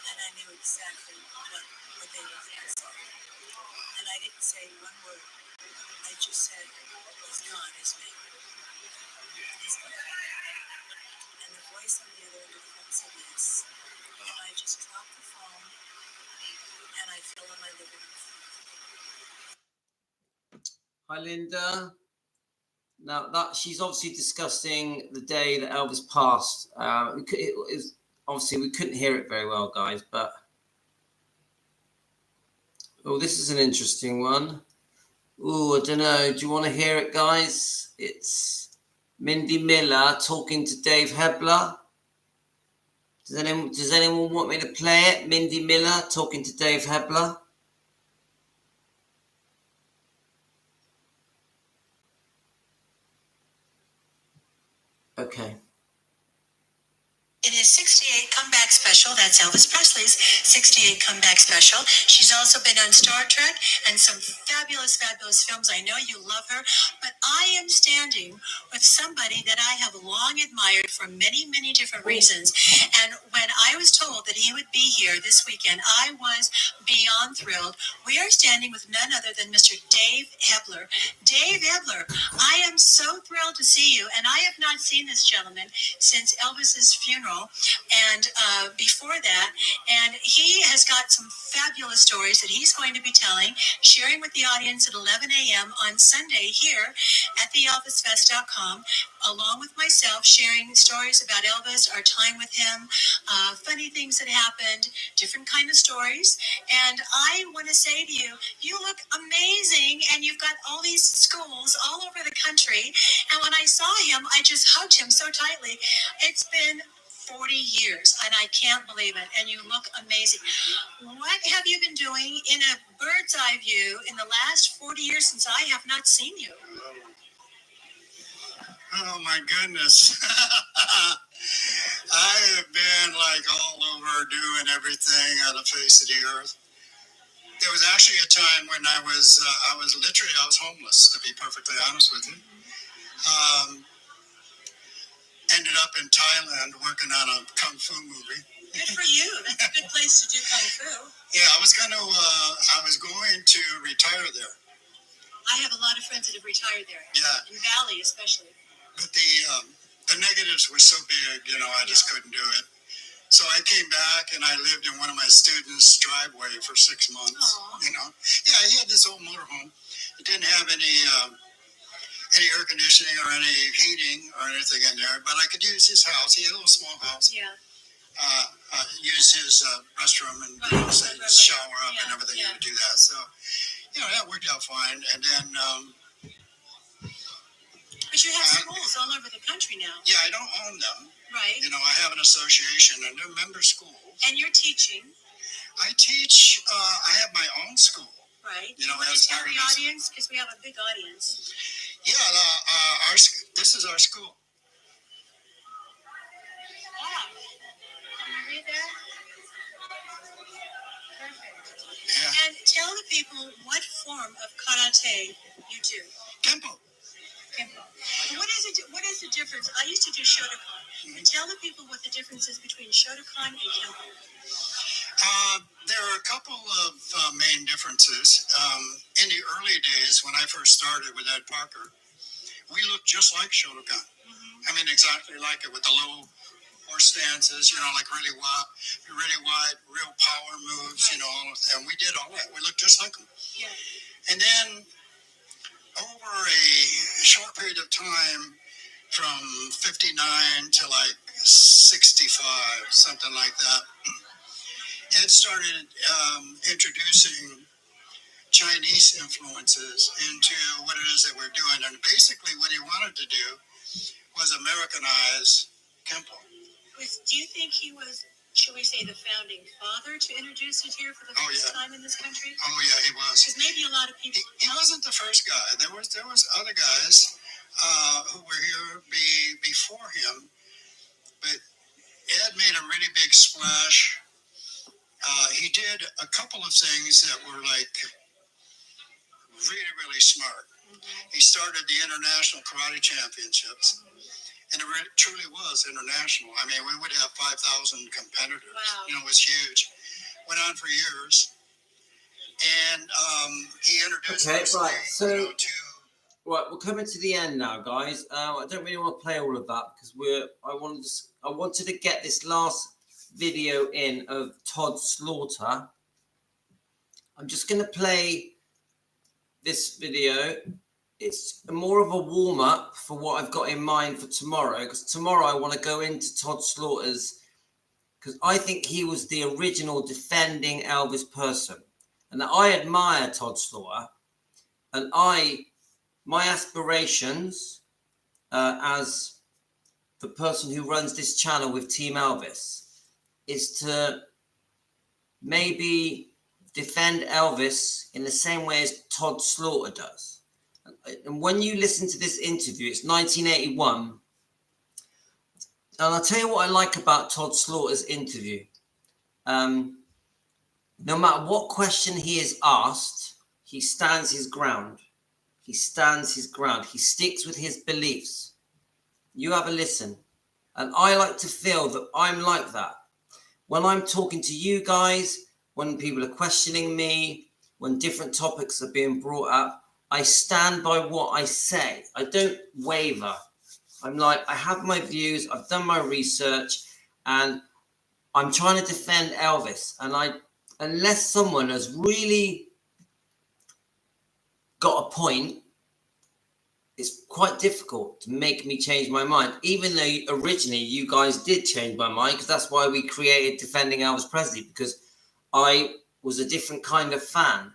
Speaker 2: And I knew exactly what they were going to say. And I didn't say one word. I just said, he's gone, isn't he? He's gone. And the voice on the other end of the phone said yes. And I just dropped the phone, and I fell on my living room floor.
Speaker 1: Hi, Linda. Now that she's obviously discussing the day that Elvis passed. Obviously we couldn't hear it very well, guys. But this is an interesting one. I don't know. Do you want to hear it, guys? It's Mindi Miller talking to Dave Hebler. Does anyone want me to play it? Mindi Miller talking to Dave Hebler. Okay.
Speaker 2: In his 68 comeback special, that's Elvis Presley's 68 comeback special. She's also been on Star Trek and some fabulous, fabulous films. I know you love her, but I am standing with somebody that I have long admired for many, many different reasons. And when I was told that he would be here this weekend, I was beyond thrilled. We are standing with none other than Mr. Dave Hebler. Dave Hebler, I am so thrilled to see you, and I have not seen this gentleman since Elvis's funeral. And before that, and he has got some fabulous stories that he's going to be telling, sharing with the audience at 11 a.m. on Sunday here at theelvisfest.com, along with myself, sharing stories about Elvis, our time with him, funny things that happened, different kind of stories. And I want to say to you, you look amazing, and you've got all these schools all over the country. And when I saw him, I just hugged him so tightly. It's been 40 years, and I can't believe it, and you look amazing. What have you been doing in a bird's eye view in the last 40 years since I have not seen you?
Speaker 3: Oh my goodness. I have been all over doing everything on the face of the earth. There was actually a time when I was homeless, to be perfectly honest with you. Ended up in Thailand working on a kung fu movie.
Speaker 2: Good for you. That's a good place to do kung fu.
Speaker 3: Yeah, I was going to retire there.
Speaker 2: I have a lot of friends that have retired there.
Speaker 3: Yeah.
Speaker 2: In Valley, especially.
Speaker 3: But the negatives were so big, I just couldn't do it. So I came back and I lived in one of my students' driveway for 6 months.
Speaker 2: Aww.
Speaker 3: Yeah, he had this old motorhome. It didn't have any air conditioning or any heating or anything in there, but I could use his house. He had a little small house.
Speaker 2: Yeah.
Speaker 3: Use his restroom and shower up and everything to do that. So, that worked out fine. And then.
Speaker 2: But you have schools all over the country now.
Speaker 3: Yeah, I don't own them.
Speaker 2: Right.
Speaker 3: I have an association and they're member schools.
Speaker 2: And you're teaching.
Speaker 3: I teach. I have my own school.
Speaker 2: Right. You want to tell the audience, because we have a big audience.
Speaker 3: Yeah, this is our school.
Speaker 2: Can you read that? Perfect.
Speaker 3: Yeah.
Speaker 2: And tell the people what form of karate you do.
Speaker 3: Kempo.
Speaker 2: Kempo. What is the difference? I used to do Shotokan. Mm-hmm. Tell the people what the difference is between Shotokan and Kempo.
Speaker 3: There are a couple of main differences. In the early days, when I first started with Ed Parker, we looked just like Shotokan. Mm-hmm. I mean, exactly like it, with the low horse stances, really wide, real power moves, right. And we did all that. We looked just like them.
Speaker 2: Yeah.
Speaker 3: And then over a short period of time, from 59 to like 65, something like that, Ed started introducing Chinese influences into what it is that we're doing. And basically what he wanted to do was Americanize Kempo.
Speaker 2: Do you think he was, should we say, the founding father to introduce it here for the first time in this country?
Speaker 3: Oh yeah, he was.
Speaker 2: Because maybe a lot of people.
Speaker 3: He wasn't the first guy. There was other guys who were here before him, but Ed made a really big splash. He did a couple of things that were like really, really smart. He started the International Karate Championships, and it truly was international. I mean, we would have 5,000 competitors.
Speaker 2: Wow.
Speaker 3: You know, it was huge. Went on for years, and he introduced us to.
Speaker 1: Right, we're coming to the end now, guys. I don't really want to play all of that because I wanted to get this last video in of Todd Slaughter. I'm just going to play this video. It's more of a warm-up for what I've got in mind for tomorrow, because tomorrow I want to go into Todd Slaughter's, because I think he was the original defending Elvis person, and I admire Todd Slaughter, and my aspirations as the person who runs this channel with Team Elvis is to maybe defend Elvis in the same way as Todd Slaughter does. And when you listen to this interview, it's 1981. And I'll tell you what I like about Todd Slaughter's interview. No matter what question he is asked, he stands his ground. He stands his ground. He sticks with his beliefs. You have a listen. And I like to feel that I'm like that. When I'm talking to you guys, when people are questioning me, when different topics are being brought up, I stand by what I say. I don't waver. I'm like, I have my views, I've done my research, and I'm trying to defend Elvis. And unless someone has really got a point, it's quite difficult to make me change my mind, even though originally you guys did change my mind, because that's why we created Defending Elvis Presley, because I was a different kind of fan.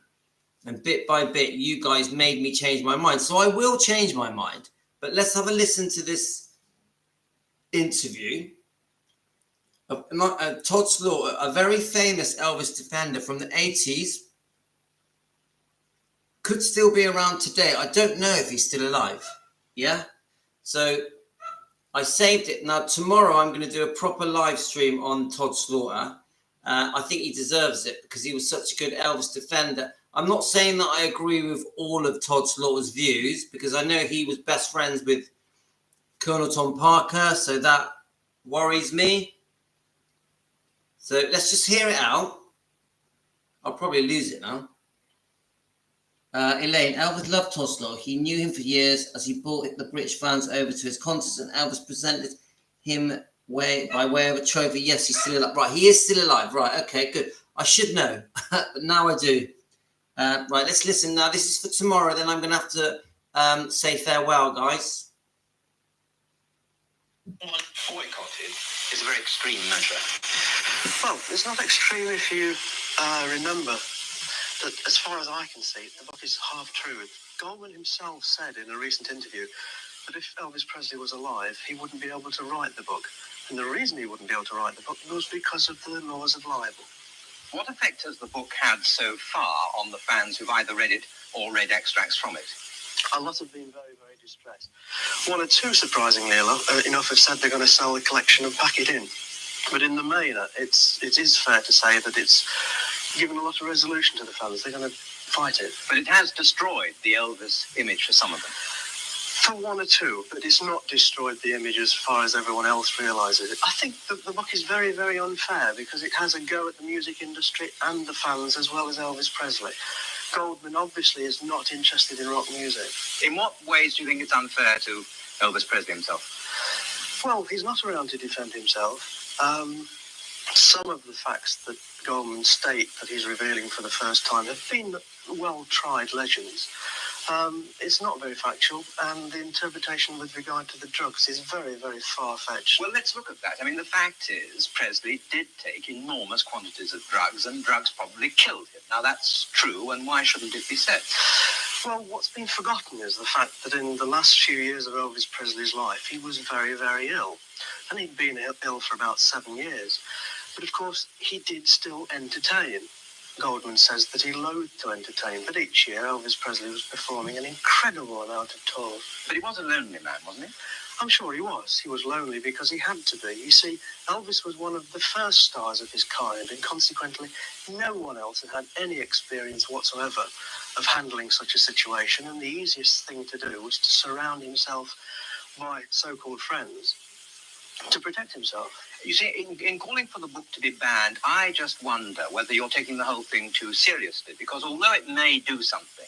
Speaker 1: And bit by bit, you guys made me change my mind. So I will change my mind. But let's have a listen to this interview of Todd Slaughter, a very famous Elvis defender from the 80s. Could still be around today. I don't know if he's still alive. Yeah? So I saved it. Now, tomorrow I'm going to do a proper live stream on Todd Slaughter. I think he deserves it because he was such a good Elvis defender. I'm not saying that I agree with all of Todd Slaughter's views, because I know he was best friends with Colonel Tom Parker, so that worries me. So let's just hear it out. I'll probably lose it now. Elaine, Elvis loved Todd Slaughter. He knew him for years as he brought the British fans over to his concerts, and Elvis presented him by way of a trophy. Yes, he's still alive. Right, he is still alive. Right, okay, good. I should know, but now I do. Right, let's listen now. This is for tomorrow. Then I'm going to have to say farewell, guys.
Speaker 4: Boycotted is a very extreme measure.
Speaker 5: Well, it's not extreme if you remember that, as far as I can see, the book is half true. Goldman himself said in a recent interview that if Elvis Presley was alive, he wouldn't be able to write the book. And the reason he wouldn't be able to write the book was because of the laws of libel.
Speaker 4: What effect has the book had so far on the fans who've either read it or read extracts from it?
Speaker 5: A lot have been very, very distressed. One or two, surprisingly enough, have said they're going to sell the collection and pack it in. But in the main, it is fair to say that it's given a lot of resolution to the fans. They're going to fight it.
Speaker 4: But it has destroyed the Elvis image for some of them.
Speaker 5: For one or two, but it's not destroyed the image as far as everyone else realises it. I think that the book is very, very unfair because it has a go at the music industry and the fans as well as Elvis Presley. Goldman obviously is not interested in rock music.
Speaker 4: In what ways do you think it's unfair to Elvis Presley himself?
Speaker 5: Well, he's not around to defend himself. Some of the facts that Goldman state that he's revealing for the first time have been well-tried legends. It's not very factual, and the interpretation with regard to the drugs is very, very far-fetched.
Speaker 4: Well, let's look at that. I mean, the fact is, Presley did take enormous quantities of drugs, and drugs probably killed him. Now, that's true, and why shouldn't it be said?
Speaker 5: Well, what's been forgotten is the fact that in the last few years of Elvis Presley's life, he was very, very ill. And he'd been ill for about 7 years. But of course, he did still entertain. Goldman says that he loathed to entertain, but each year Elvis Presley was performing an incredible amount of tours.
Speaker 4: But he was a lonely man, wasn't he?
Speaker 5: I'm sure he was. He was lonely because he had to be. You see, Elvis was one of the first stars of his kind, and consequently, no one else had had any experience whatsoever of handling such a situation, and the easiest thing to do was to surround himself by so-called friends to protect himself.
Speaker 4: You see, in calling for the book to be banned, I just wonder whether you're taking the whole thing too seriously, because although it may do something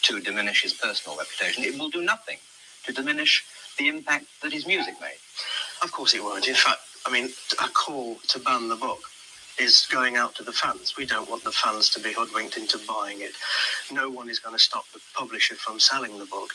Speaker 4: to diminish his personal reputation, it will do nothing to diminish the impact that his music made.
Speaker 5: Of course it won't. In fact, I mean, a call to ban the book is going out to the fans. We don't want the fans to be hoodwinked into buying it. No one is going to stop the publisher from selling the book.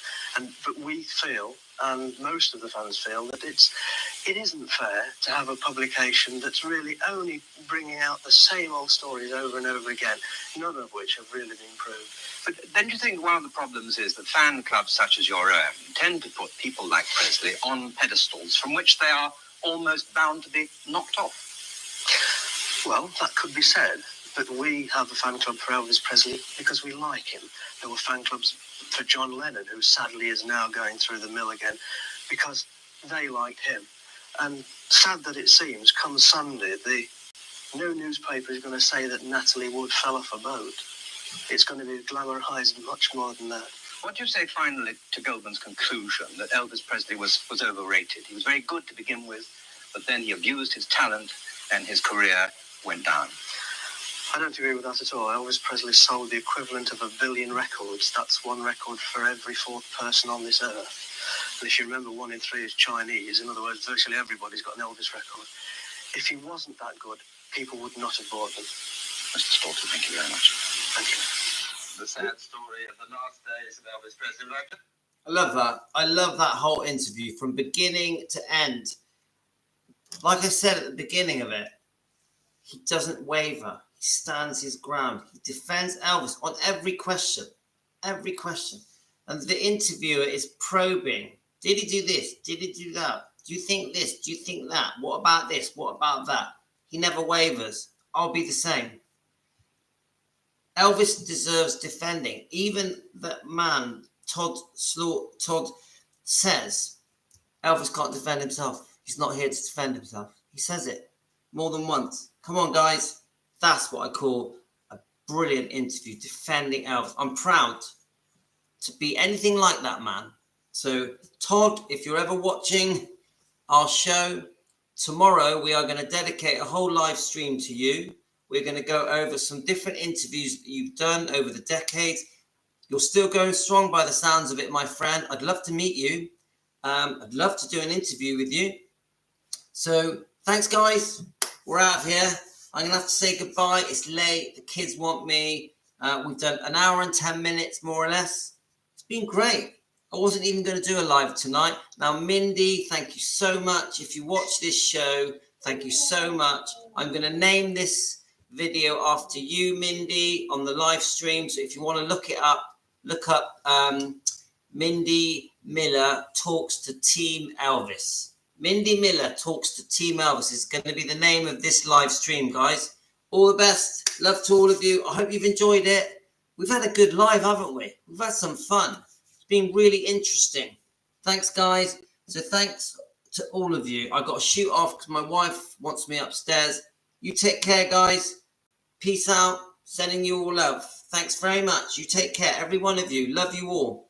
Speaker 5: But we feel, and most of the fans feel, that it isn't fair to have a publication that's really only bringing out the same old stories over and over again, none of which have really been proved.
Speaker 4: But don't you think one of the problems is that fan clubs such as your own tend to put people like Presley on pedestals from which they are almost bound to be knocked off?
Speaker 5: Well, that could be said, but we have a fan club for Elvis Presley because we like him. There were fan clubs for John Lennon, who sadly is now going through the mill again, because they liked him. And sad that it seems, come Sunday, no newspaper is going to say that Natalie Wood fell off a boat. It's going to be glamorized much more than that.
Speaker 4: What do you say finally to Goldman's conclusion that Elvis Presley was overrated? He was very good to begin with, but then he abused his talent and his career went down.
Speaker 5: I don't agree with that at all. Elvis Presley sold the equivalent of 1 billion records. That's one record for every fourth person on this earth. And if you remember, 1 in 3 is Chinese. In other words, virtually everybody's got an Elvis record. If he wasn't that good, people would not have bought them.
Speaker 4: Mr. Staunton, thank you very much.
Speaker 5: Thank you.
Speaker 4: The sad story of the last days of Elvis Presley.
Speaker 1: I love that. I love that whole interview from beginning to end. Like I said at the beginning of it, he doesn't waver. He stands his ground. He defends Elvis on every question. Every question. And the interviewer is probing. Did he do this? Did he do that? Do you think this? Do you think that? What about this? What about that? He never wavers. I'll be the same. Elvis deserves defending. Even that man, Todd says Elvis can't defend himself. He's not here to defend himself. He says it more than once. Come on, guys. That's what I call a brilliant interview, defending Elvis. I'm proud to be anything like that man. So, Todd, if you're ever watching our show, tomorrow we are going to dedicate a whole live stream to you. We're going to go over some different interviews that you've done over the decades. You're still going strong by the sounds of it, my friend. I'd love to meet you. I'd love to do an interview with you. So thanks, guys. We're out of here. I'm going to have to say goodbye. It's late. The kids want me. We've done an hour and 10 minutes, more or less. It's been great. I wasn't even going to do a live tonight. Now, Mindi, thank you so much. If you watch this show, thank you so much. I'm going to name this video after you, Mindi, on the live stream. So if you want to look it up, look up Mindi Miller Talks to Team Elvis. Mindi Miller Talks to Team Elvis is going to be the name of this live stream, guys. All the best. Love to all of you. I hope you've enjoyed it. We've had a good live, haven't we? We've had some fun. It's been really interesting. Thanks, guys. So thanks to all of you. I got to shoot off because my wife wants me upstairs. You take care, guys. Peace out. Sending you all love. Thanks very much. You take care, every one of you. Love you all.